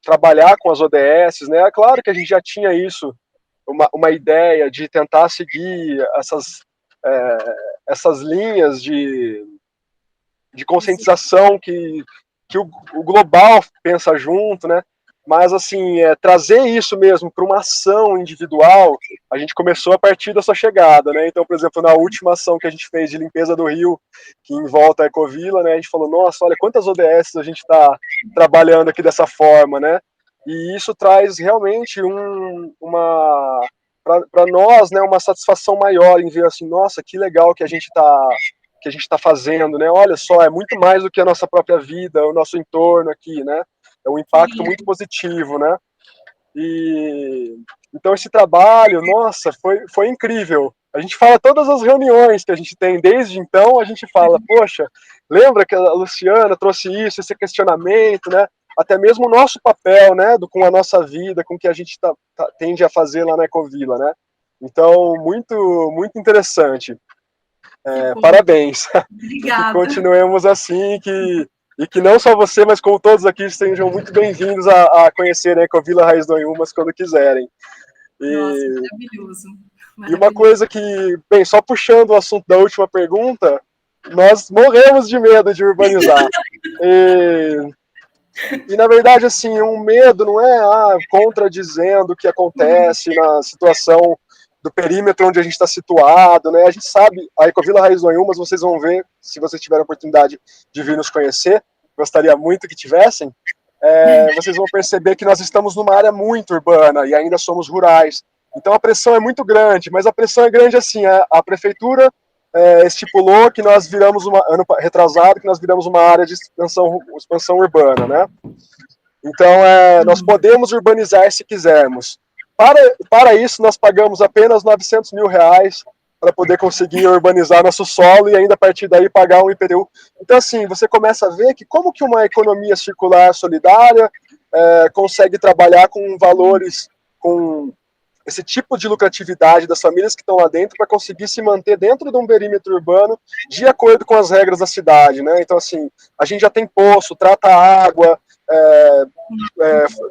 trabalhar com as ODS, né, é claro que a gente já tinha isso, uma ideia de tentar seguir essas linhas de conscientização que o global pensa junto, né, mas, assim, trazer isso mesmo para uma ação individual, a gente começou a partir da sua chegada, né? Então, por exemplo, na última ação que a gente fez de limpeza do rio, que em volta à Ecovila, né? A gente falou, nossa, olha quantas ODS a gente está trabalhando aqui dessa forma, né? E isso traz realmente para nós, né, uma satisfação maior em ver assim, nossa, que legal que a gente está fazendo, né? Olha só, é muito mais do que a nossa própria vida, o nosso entorno aqui, né? É um impacto muito positivo, né? E então esse trabalho, nossa, foi incrível. A gente fala todas as reuniões que a gente tem desde então, a gente fala, poxa, lembra que a Luciana trouxe isso, esse questionamento, né? Até mesmo o nosso papel, né, com a nossa vida, com o que a gente tende a fazer lá na Ecovila, né? Então, muito interessante. Parabéns. Que Obrigada. continuemos assim, e que não só você, mas como todos aqui sejam muito bem-vindos a conhecer a Ecovila Raiz do Anhumas quando quiserem. Nossa, maravilhoso. E uma coisa que, bem, só puxando o assunto da última pergunta, nós morremos de medo de urbanizar. E na verdade, assim, um medo não é contradizendo o que acontece na situação do perímetro onde a gente está situado, né? A gente sabe, a Ecovila Raiz do Anhumas, vocês vão ver, se vocês tiverem a oportunidade de vir nos conhecer, gostaria muito que tivessem, vocês vão perceber que nós estamos numa área muito urbana e ainda somos rurais. Então a pressão é muito grande, mas a pressão é grande assim, a prefeitura estipulou que nós viramos ano retrasado, que nós viramos uma área de expansão urbana, né? Então, nós podemos urbanizar se quisermos. Para isso, nós pagamos apenas R$900 mil para poder conseguir urbanizar nosso solo e ainda a partir daí pagar um IPTU. Então, assim, você começa a ver que como que uma economia circular solidária consegue trabalhar com valores, com esse tipo de lucratividade das famílias que estão lá dentro para conseguir se manter dentro de um perímetro urbano de acordo com as regras da cidade, né? Então, assim, a gente já tem poço, trata água,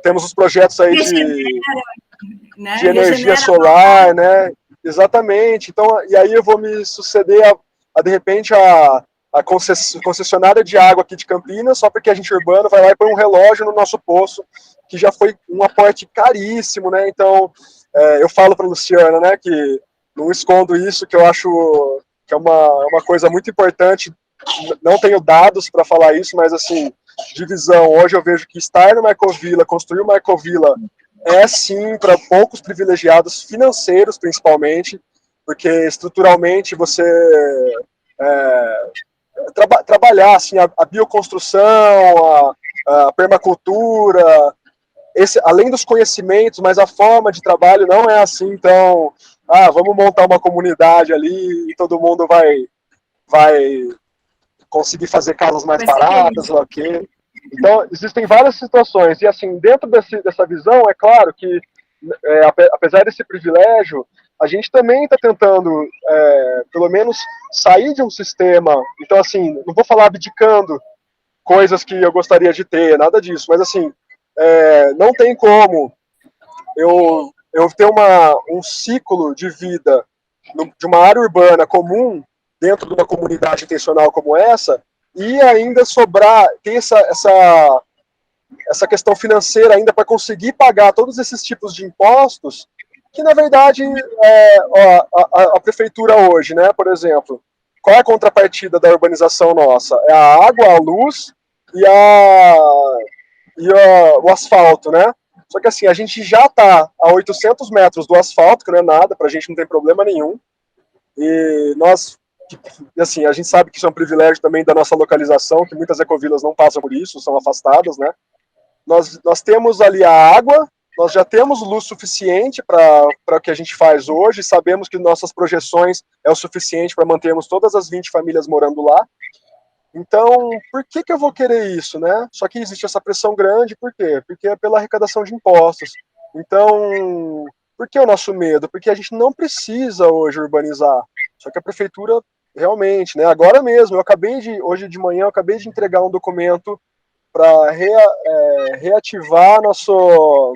temos os projetos aí de energia solar, né? Exatamente. Então, e aí eu vou me suceder de repente, a concessionária de água aqui de Campinas, só porque a gente é urbano vai lá e põe um relógio no nosso poço, que já foi um aporte caríssimo, né? Então, eu falo para a Luciana, né, que não escondo isso, que eu acho que é uma coisa muito importante. Não tenho dados para falar isso, mas, assim, de visão, hoje eu vejo que estar numa ecovila, construir uma ecovila, sim, para poucos privilegiados financeiros, principalmente, porque estruturalmente você trabalhar assim, a bioconstrução, a permacultura, além dos conhecimentos, mas a forma de trabalho não é assim, então, vamos montar uma comunidade ali e todo mundo vai conseguir fazer casas mais baratas, ok? Então, existem várias situações, e assim, dentro dessa visão, é claro que, apesar desse privilégio, a gente também está tentando, pelo menos, sair de um sistema. Então, assim, não vou falar abdicando coisas que eu gostaria de ter, nada disso, mas assim, não tem como eu ter um ciclo de vida de uma área urbana comum dentro de uma comunidade intencional como essa e ainda sobrar, ter essa questão financeira ainda para conseguir pagar todos esses tipos de impostos, que na verdade a prefeitura hoje, né, por exemplo, qual é a contrapartida da urbanização nossa? É a água, a luz e o asfalto, né? Só que assim, a gente já está a 800 metros do asfalto, que não é nada, para a gente não tem problema nenhum, e nós, assim, a gente sabe que isso é um privilégio também da nossa localização, que muitas ecovilas não passam por isso, são afastadas, né? Nós temos ali a água, nós já temos luz suficiente para o que a gente faz hoje, sabemos que nossas projeções é o suficiente para mantermos todas as 20 famílias morando lá. Então, por que eu vou querer isso, né? Só que existe essa pressão grande, por quê? Porque é pela arrecadação de impostos. Então, por que o nosso medo? Porque a gente não precisa hoje urbanizar. Só que a prefeitura realmente, né? Agora mesmo, hoje de manhã, eu acabei de entregar um documento para reativar nosso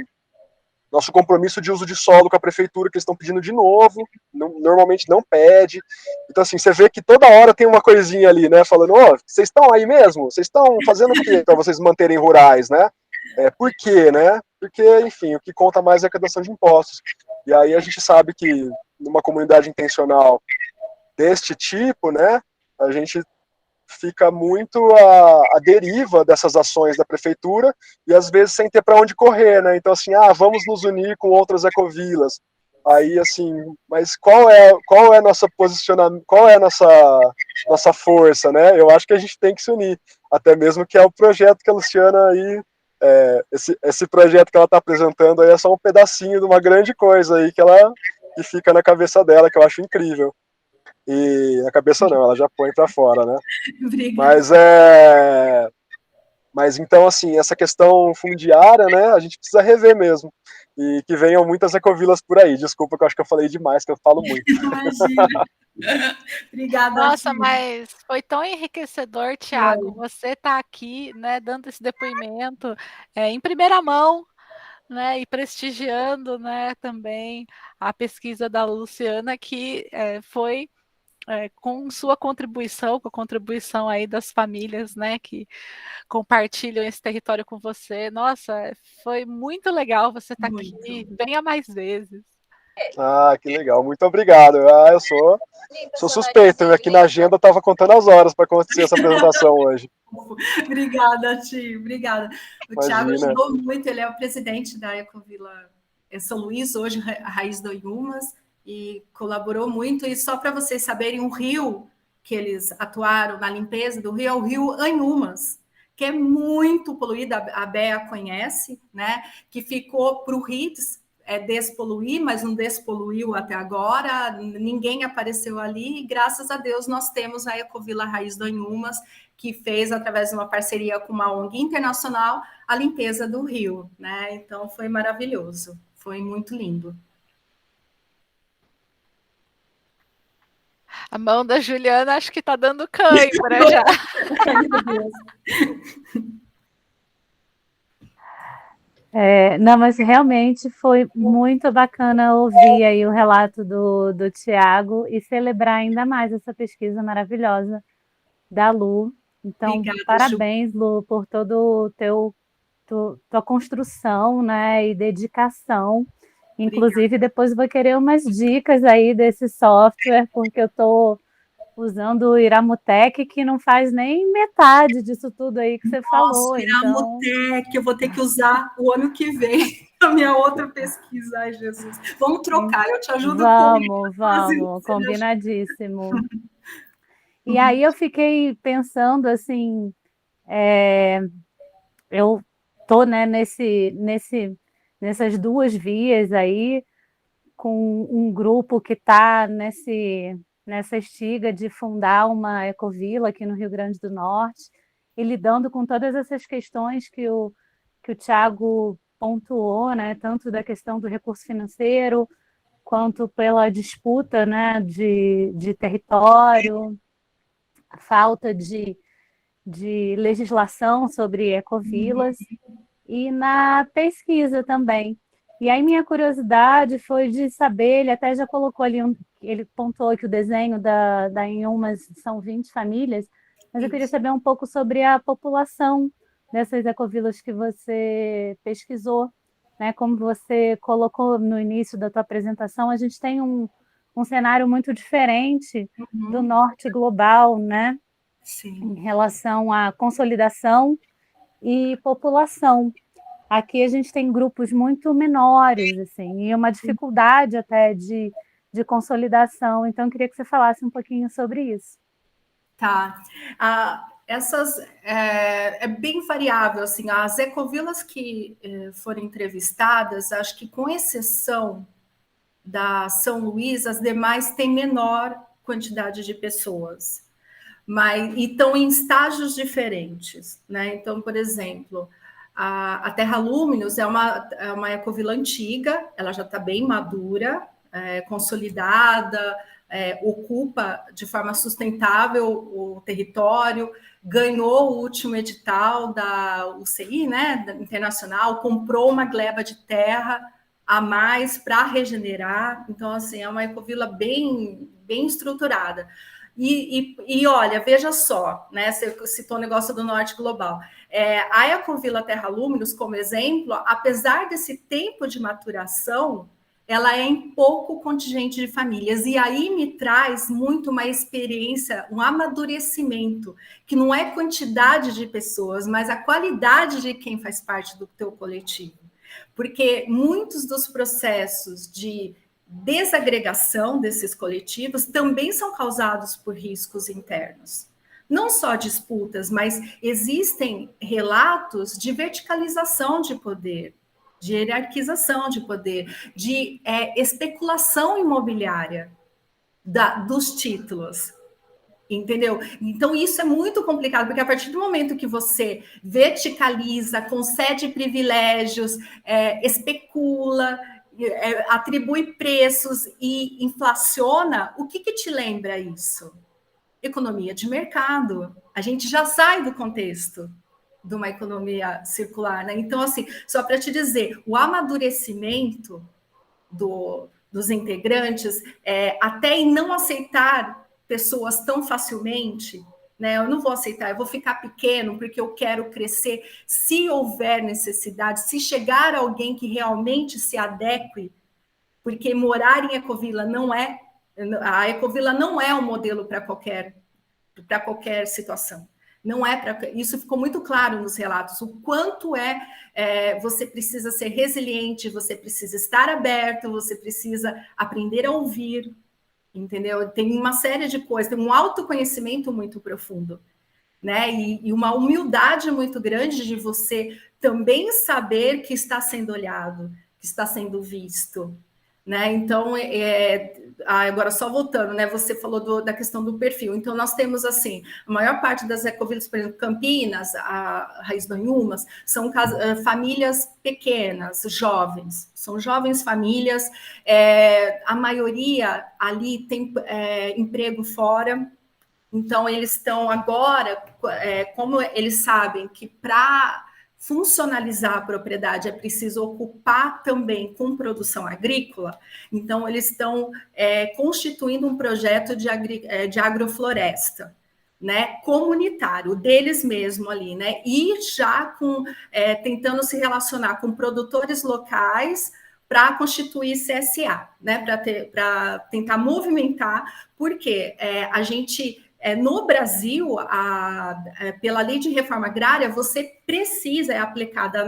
compromisso de uso de solo com a prefeitura, que eles estão pedindo de novo, normalmente não pede. Então, assim, você vê que toda hora tem uma coisinha ali, né, falando, vocês estão aí mesmo? Vocês estão fazendo o quê para vocês manterem rurais, né? Por quê, né? Porque, enfim, o que conta mais é a arrecadação de impostos. E aí a gente sabe que numa comunidade intencional deste tipo, né, a gente fica muito à deriva dessas ações da prefeitura e às vezes sem ter para onde correr, né? Então assim, vamos nos unir com outras ecovilas. Aí assim, mas qual é nossa posicionamento, qual é a nossa força, né? Eu acho que a gente tem que se unir, até mesmo que é o projeto que a Luciana aí esse projeto que ela está apresentando aí é só um pedacinho de uma grande coisa aí que fica na cabeça dela, que eu acho incrível. E na cabeça não, ela já põe para fora, né? Obrigada. Mas então, assim, essa questão fundiária, né, a gente precisa rever mesmo. E que venham muitas ecovilas por aí. Desculpa que eu acho que eu falei demais, que eu falo muito. Imagina. Obrigada. Nossa, mas foi tão enriquecedor, Thiago. Você está aqui, né, dando esse depoimento em primeira mão, né, e prestigiando, né, também a pesquisa da Luciana, que foi com sua contribuição, com a contribuição aí das famílias, né, que compartilham esse território com você. Nossa, foi muito legal você estar aqui. Venha mais vezes. Ah, que legal. Muito obrigado. Eu sou suspeito. Aqui na agenda eu estava contando as horas para acontecer essa apresentação hoje. Obrigada, Ti. Obrigada. O Imagina. Thiago ajudou muito. Ele é o presidente da Ecovila São Luís, hoje a Raiz do Inhumas, e colaborou muito. E só para vocês saberem, o rio que eles atuaram na limpeza do rio é o rio Anhumas, que é muito poluído, a Bea conhece, né? Que ficou para o RITS despoluir, mas não despoluiu até agora, ninguém apareceu ali, e graças a Deus nós temos a Ecovila Raiz do Inhumas, que fez, através de uma parceria com uma ONG internacional, a limpeza do rio, né? Então foi maravilhoso, foi muito lindo. A mão da Juliana acho que está dando cãibra já. Ai, meu Deus. Não, mas realmente foi muito bacana ouvir aí o relato do Thiago e celebrar ainda mais essa pesquisa maravilhosa da Lu. Então, Obrigada, parabéns, Lu, por todo tua construção, né, e dedicação. Inclusive, obrigada. Depois vou querer umas dicas aí desse software, porque eu estou usando o Iramutec, que não faz nem metade disso tudo aí que você falou. Iramutec, eu vou ter que usar o ano que vem a minha outra pesquisa. Ai, Jesus. Vamos trocar, eu te ajudo Vamos, combinadíssimo. E aí eu fiquei pensando assim, eu estou, né, nessas duas vias aí, com um grupo que está nessa estiga de fundar uma ecovila aqui no Rio Grande do Norte, e lidando com todas essas questões que o Thiago pontuou, né, tanto da questão do recurso financeiro, quanto pela disputa, né, de território, a falta de legislação sobre ecovilas, e na pesquisa também. E aí minha curiosidade foi de saber, ele até já colocou ali, ele pontuou que o desenho da Inhumas são 20 famílias, mas eu queria saber um pouco sobre a população dessas ecovilas que você pesquisou, né? Como você colocou no início da tua apresentação, a gente tem um cenário muito diferente do norte global, né? Sim. Em relação à consolidação e população. Aqui a gente tem grupos muito menores, assim, e uma dificuldade até de consolidação. Então, eu queria que você falasse um pouquinho sobre isso. Tá. É bem variável, assim, as ecovilas que foram entrevistadas, acho que com exceção da São Luís, as demais têm menor quantidade de pessoas, mas e estão em estágios diferentes, né? Então, por exemplo, a Terra Luminous é uma ecovila antiga, ela já está bem madura, consolidada, ocupa de forma sustentável o território, ganhou o último edital da UCI, né, internacional, comprou uma gleba de terra a mais para regenerar. Então, assim, é uma ecovila bem estruturada. E olha, veja só, né? Você citou o negócio do norte global. A Ecovila Terra Luminous, como exemplo, apesar desse tempo de maturação, ela é em pouco contingente de famílias. E aí me traz muito uma experiência, um amadurecimento, que não é quantidade de pessoas, mas a qualidade de quem faz parte do teu coletivo. Porque muitos dos processos de desagregação desses coletivos também são causados por riscos internos. não só disputas, mas existem relatos de verticalização de poder, de hierarquização de poder, de especulação imobiliária dos títulos. Entendeu? Então, isso é muito complicado, porque a partir do momento que você verticaliza, concede privilégios, especula, atribui preços e inflaciona, o que te lembra isso? Economia de mercado. A gente já sai do contexto de uma economia circular, né? Então, assim, só para te dizer, o amadurecimento dos integrantes, até em não aceitar pessoas tão facilmente, né? Eu não vou aceitar, eu vou ficar pequeno porque eu quero crescer. Se houver necessidade, se chegar alguém que realmente se adeque, porque morar em Ecovila a Ecovila não é um modelo para qualquer situação. Não é para isso, ficou muito claro nos relatos, o quanto você precisa ser resiliente, você precisa estar aberto, você precisa aprender a ouvir, entendeu? Tem uma série de coisas, tem um autoconhecimento muito profundo, né? E uma humildade muito grande de você também saber que está sendo olhado, que está sendo visto, né? Então, agora só voltando, né? Você falou da questão do perfil. Então, nós temos assim, a maior parte das ecovilas, por exemplo, Campinas, a Raiz do Anhumas, são famílias pequenas, jovens, são jovens famílias, a maioria ali tem emprego fora. Então, eles estão agora, como eles sabem que para funcionalizar a propriedade é preciso ocupar também com produção agrícola, então eles estão constituindo um projeto de agrofloresta, né, comunitário, deles mesmo ali, né, e já tentando se relacionar com produtores locais para constituir CSA, né, para tentar movimentar, porque a gente... no Brasil, pela lei de reforma agrária, você precisa, aplicada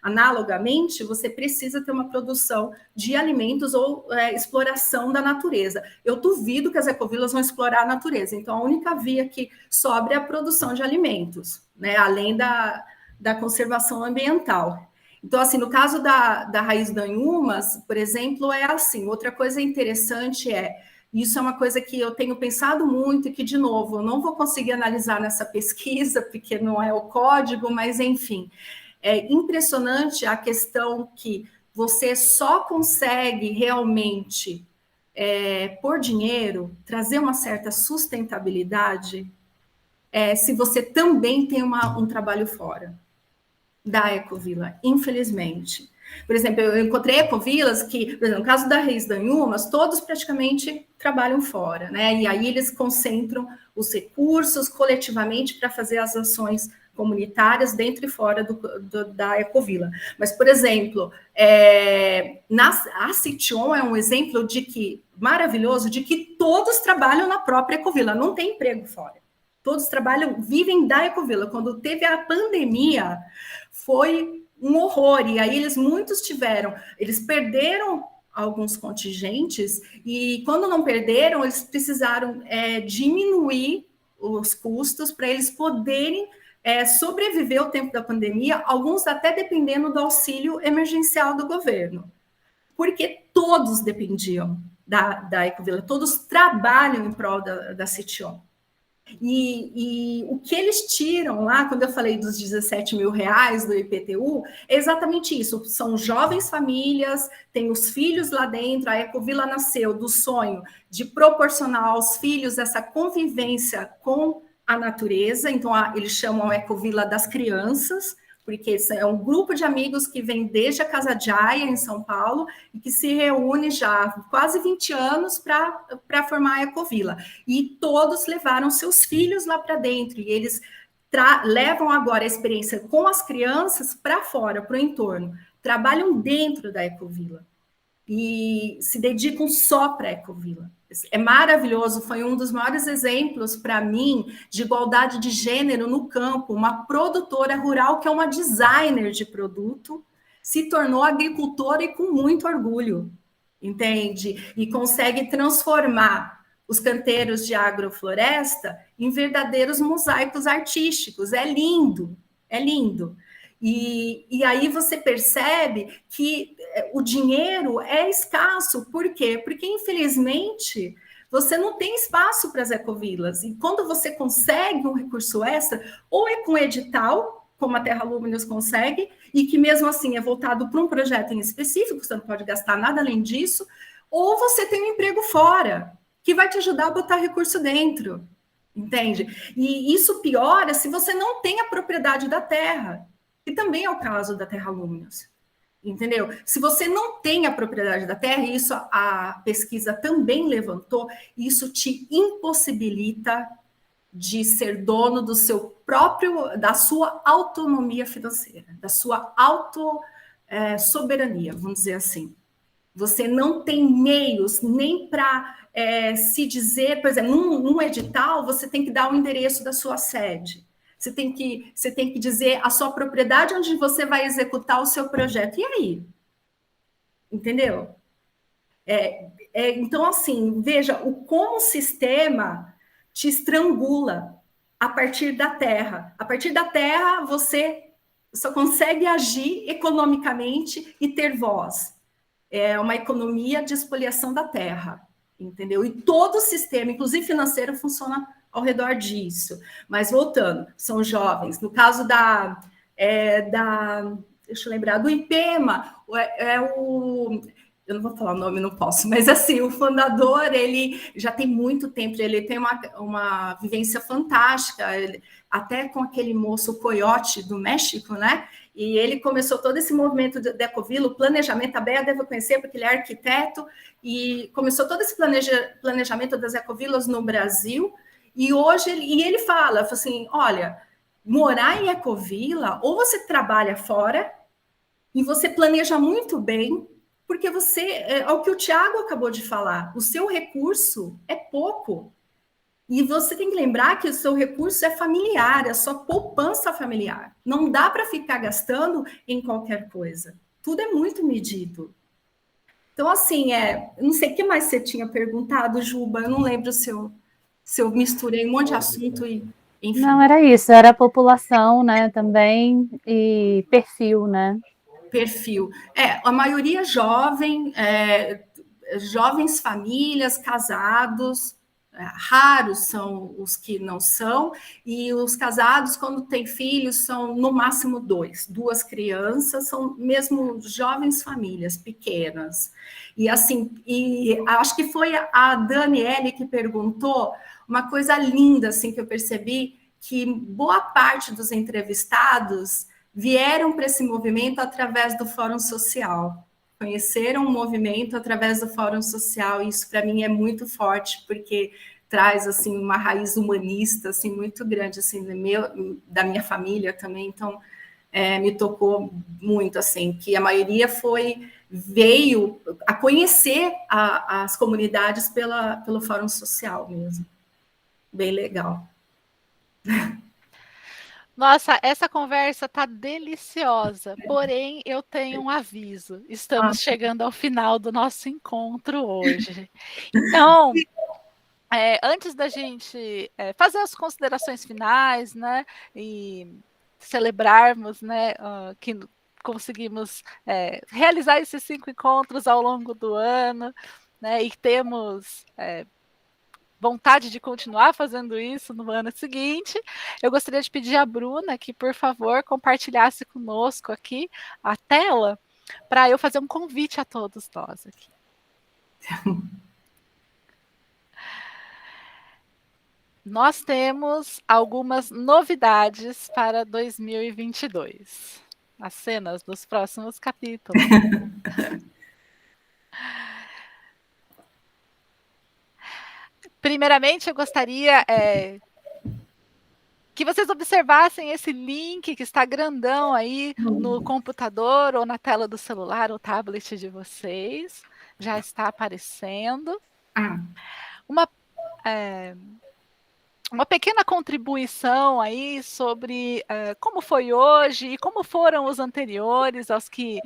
analogamente, você precisa ter uma produção de alimentos ou exploração da natureza. Eu duvido que as ecovilas vão explorar a natureza, então a única via que sobra é a produção de alimentos, né, além da conservação ambiental. Então, assim, no caso da Raiz do Anhumas, por exemplo, é assim. Outra coisa interessante isso é uma coisa que eu tenho pensado muito e que, de novo, eu não vou conseguir analisar nessa pesquisa, porque não é o código, mas, enfim, é impressionante a questão que você só consegue realmente, por dinheiro, trazer uma certa sustentabilidade se você também tem um trabalho fora da Ecovila, infelizmente. Por exemplo, eu encontrei ecovilas que, por exemplo, no caso da Raiz do Anhumas, todos praticamente trabalham fora, né? E aí eles concentram os recursos coletivamente para fazer as ações comunitárias dentro e fora da Ecovila. Mas, por exemplo, a Cition é um exemplo maravilhoso de que todos trabalham na própria Ecovila, não tem emprego fora. Todos vivem da Ecovila. Quando teve a pandemia, foi um horror, e aí eles perderam alguns contingentes, e quando não perderam, eles precisaram diminuir os custos para eles poderem sobreviver ao tempo da pandemia, alguns até dependendo do auxílio emergencial do governo, porque todos dependiam da Ecovila, todos trabalham em prol da Cition. E o que eles tiram lá, quando eu falei dos 17 mil reais do IPTU, é exatamente isso. São jovens famílias, tem os filhos lá dentro. A Ecovila nasceu do sonho de proporcionar aos filhos essa convivência com a natureza. Então, eles chamam a Ecovila das crianças, porque é um grupo de amigos que vem desde a Casa Jaya, em São Paulo, e que se reúne já há quase 20 anos para formar a Ecovila. E todos levaram seus filhos lá para dentro, e eles levam agora a experiência com as crianças para fora, para o entorno. Trabalham dentro da Ecovila e se dedicam só para a Ecovila. É maravilhoso, foi um dos maiores exemplos para mim de igualdade de gênero no campo. Uma produtora rural que é uma designer de produto se tornou agricultora e com muito orgulho, entende? E consegue transformar os canteiros de agrofloresta em verdadeiros mosaicos artísticos. É lindo, é lindo. E aí você percebe que o dinheiro é escasso. Por quê? Porque, infelizmente, você não tem espaço para as ecovilas. E quando você consegue um recurso extra, ou é com edital, como a Terra Luminos consegue, e que mesmo assim é voltado para um projeto em específico, você não pode gastar nada além disso, ou você tem um emprego fora, que vai te ajudar a botar recurso dentro, entende? E isso piora se você não tem a propriedade da terra, que também é o caso da Terra Luminos, entendeu? Se você não tem a propriedade da terra, e isso a pesquisa também levantou, isso te impossibilita de ser dono do seu próprio, da sua autonomia financeira, da sua soberania, vamos dizer assim. Você não tem meios nem para se dizer, por exemplo, num edital, você tem que dar o endereço da sua sede. Você tem que dizer a sua propriedade onde você vai executar o seu projeto. E aí? Entendeu? Então, assim, veja como o sistema te estrangula a partir da terra. A partir da terra, você só consegue agir economicamente e ter voz. É uma economia de expoliação da terra, entendeu? E todo o sistema, inclusive financeiro, funciona ao redor disso. Mas voltando, são jovens. No caso deixa eu lembrar, do IPEMA, eu não vou falar o nome, não posso, mas assim, o fundador, ele já tem muito tempo, ele tem uma vivência fantástica, até com aquele moço Coyote do México, né? E ele começou todo esse movimento de Ecovila, o planejamento, a Bea deve conhecer, porque ele é arquiteto, e começou todo esse planejamento das ecovilas no Brasil, e hoje ele fala assim, olha, morar em ecovila, ou você trabalha fora, e você planeja muito bem, porque é o que o Tiago acabou de falar, o seu recurso é pouco. E você tem que lembrar que o seu recurso é familiar, é a sua poupança familiar. Não dá para ficar gastando em qualquer coisa. Tudo é muito medido. Então, assim, não sei o que mais você tinha perguntado, Juba, eu não lembro se eu misturei um monte de assunto e, enfim. Não, era isso, era a população, né, também, e perfil, né? Perfil. A maioria jovem, jovens famílias, casados, raros são os que não são, e os casados, quando têm filhos, são no máximo duas crianças, são mesmo jovens famílias pequenas. E assim, acho que foi a Daniele que perguntou uma coisa linda assim que eu percebi, que boa parte dos entrevistados vieram para esse movimento através do Fórum Social, conheceram o movimento através do Fórum Social, e isso para mim é muito forte, porque traz assim uma raiz humanista assim muito grande assim da minha família também, então me tocou muito assim, que a maioria veio a conhecer as comunidades pelo Fórum Social mesmo, bem legal. Nossa, essa conversa tá deliciosa, porém eu tenho um aviso. Estamos chegando ao final do nosso encontro hoje. Então, antes da gente fazer as considerações finais, né, e celebrarmos, né, que conseguimos realizar esses 5 encontros ao longo do ano, né, e temos vontade de continuar fazendo isso no ano seguinte, eu gostaria de pedir à Bruna que, por favor, compartilhasse conosco aqui a tela para eu fazer um convite a todos nós aqui. Nós temos algumas novidades para 2022. As cenas dos próximos capítulos. Primeiramente, eu gostaria que vocês observassem esse link que está grandão aí no computador ou na tela do celular ou tablet de vocês. Já uma pequena contribuição aí sobre como foi hoje e como foram os anteriores, aos que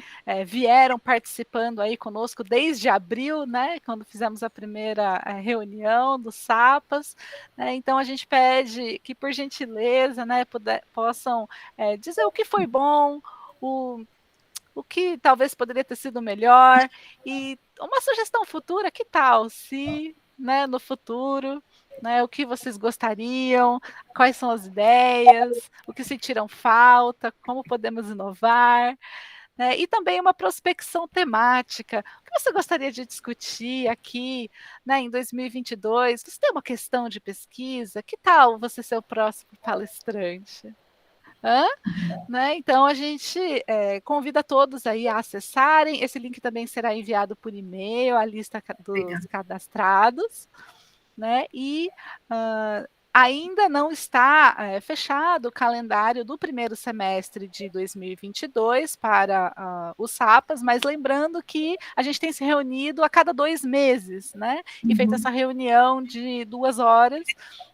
vieram participando aí conosco desde abril, né, quando fizemos a primeira reunião dos SAPAs, né, então a gente pede que, por gentileza, né, possam dizer o que foi bom, o que talvez poderia ter sido melhor, e uma sugestão futura, que tal se, né, no futuro, né, o que vocês gostariam, quais são as ideias, o que sentiram falta, como podemos inovar, né, e também uma prospecção temática. O que você gostaria de discutir aqui, né, em 2022? Você tem uma questão de pesquisa? Que tal você ser o próximo palestrante? Né? Então a gente convida todos aí a acessarem. Esse link também será enviado por e-mail, a lista dos cadastrados, né? E ainda não está fechado o calendário do primeiro semestre de 2022 para os SAPAs, mas lembrando que a gente tem se reunido a cada 2 meses, né? E feito essa reunião de 2 horas,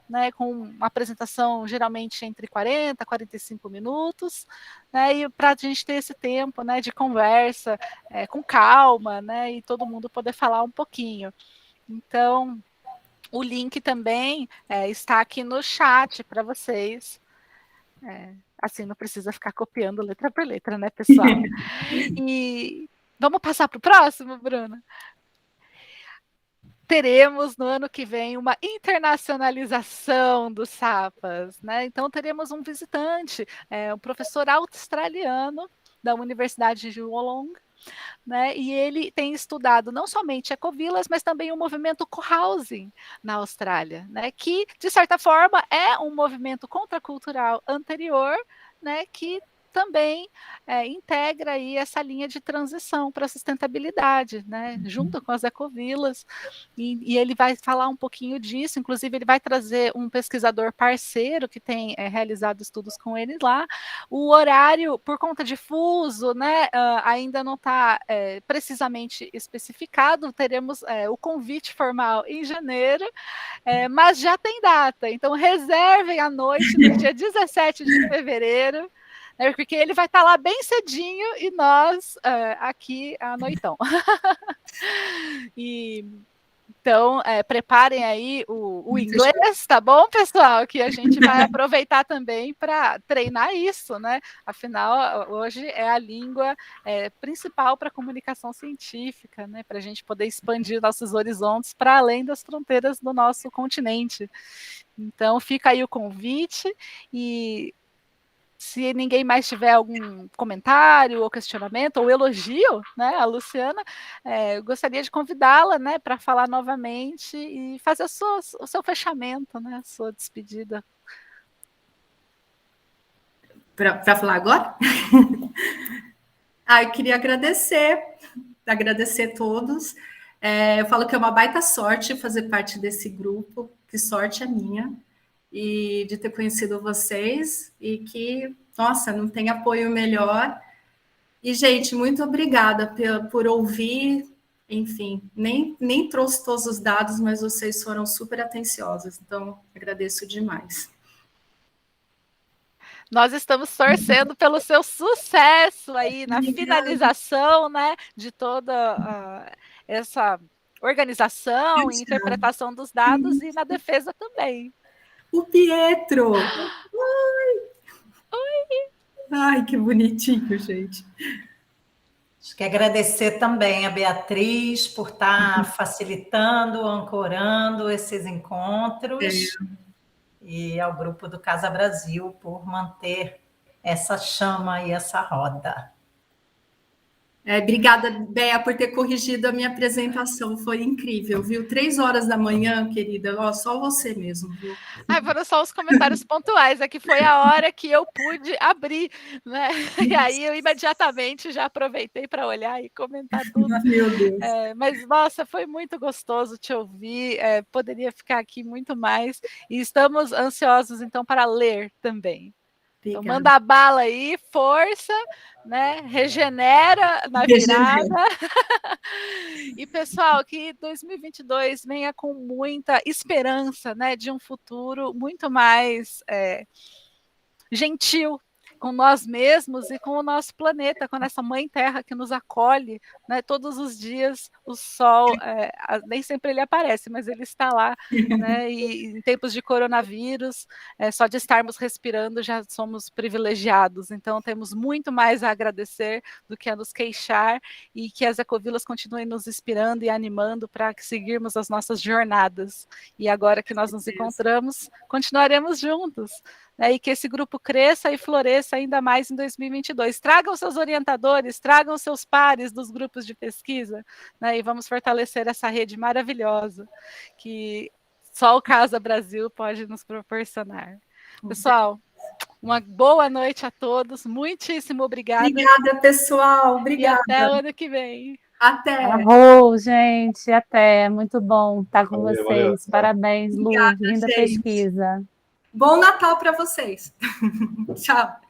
né, com uma apresentação geralmente entre 40 e 45 minutos, né, e para a gente ter esse tempo, né, de conversa com calma, né, e todo mundo poder falar um pouquinho. Então, o link também está aqui no chat para vocês. Assim, não precisa ficar copiando letra por letra, né, pessoal? E vamos passar para o próximo, Bruna? Teremos no ano que vem uma internacionalização dos SAPAs, né? Então teremos um visitante, um professor australiano da Universidade de Wollongong, né? E ele tem estudado não somente ecovilas, mas também o movimento cohousing na Austrália, né? Que de certa forma é um movimento contracultural anterior, né? Que também integra aí essa linha de transição para a sustentabilidade, né, junto com as ecovilas, e ele vai falar um pouquinho disso, inclusive ele vai trazer um pesquisador parceiro que tem realizado estudos com ele lá. O horário, por conta de fuso, né, ainda não está precisamente especificado, teremos o convite formal em janeiro, mas já tem data, então reservem a noite no dia 17 de fevereiro, porque ele vai estar lá bem cedinho e nós aqui à noitão. Então, preparem aí o inglês, tá bom, pessoal? Que a gente vai aproveitar também para treinar isso, né? Afinal, hoje é a língua principal para a comunicação científica, né? Para a gente poder expandir nossos horizontes para além das fronteiras do nosso continente. Então, fica aí o convite e se ninguém mais tiver algum comentário ou questionamento ou elogio, né, a Luciana, eu gostaria de convidá-la, né, para falar novamente e fazer o seu fechamento, né, a sua despedida. Para falar agora? Eu queria agradecer todos. Eu falo que é uma baita sorte fazer parte desse grupo, que sorte é minha, e de ter conhecido vocês, e que, nossa, não tem apoio melhor. E, gente, muito obrigada por ouvir, enfim, nem trouxe todos os dados, mas vocês foram super atenciosos, então agradeço demais. Nós estamos torcendo pelo seu sucesso aí na finalização, né, de toda essa organização e interpretação dos dados e na defesa também. O Pietro! Oi! Ai, que bonitinho, gente. Acho que agradecer também a Beatriz por estar facilitando, ancorando esses encontros, e ao grupo do Casa Brasil por manter essa chama e essa roda. Obrigada, Bea, por ter corrigido a minha apresentação, foi incrível, viu? 3 horas da manhã, querida, só você mesmo, viu? Foram só os comentários pontuais, que foi a hora que eu pude abrir, né? E aí eu imediatamente já aproveitei para olhar e comentar tudo. Meu Deus. Mas, nossa, foi muito gostoso te ouvir, poderia ficar aqui muito mais, e estamos ansiosos, então, para ler também. Então, manda a bala aí, força, né? Regenera na virada. E, pessoal, que 2022 venha com muita esperança, né, de um futuro muito mais gentil com nós mesmos e com o nosso planeta, com essa mãe terra que nos acolhe, né, todos os dias. O sol, nem sempre ele aparece, mas ele está lá, né, e em tempos de coronavírus, só de estarmos respirando já somos privilegiados, então temos muito mais a agradecer do que a nos queixar, e que as Ecovilas continuem nos inspirando e animando para seguirmos as nossas jornadas, e agora que nós nos encontramos, continuaremos juntos, né, e que esse grupo cresça e floresça ainda mais em 2022. Tragam seus orientadores, tragam seus pares dos grupos de pesquisa, né, e vamos fortalecer essa rede maravilhosa que só o Casa Brasil pode nos proporcionar. Pessoal, uma boa noite a todos, muitíssimo obrigada. Obrigada, pessoal, obrigada. E até o ano que vem. Até. Arrou, gente, até. Muito bom estar com Valeu, vocês. valeu. Parabéns, Lu, Obrigada, linda gente. pesquisa. Bom Natal para vocês. Tchau.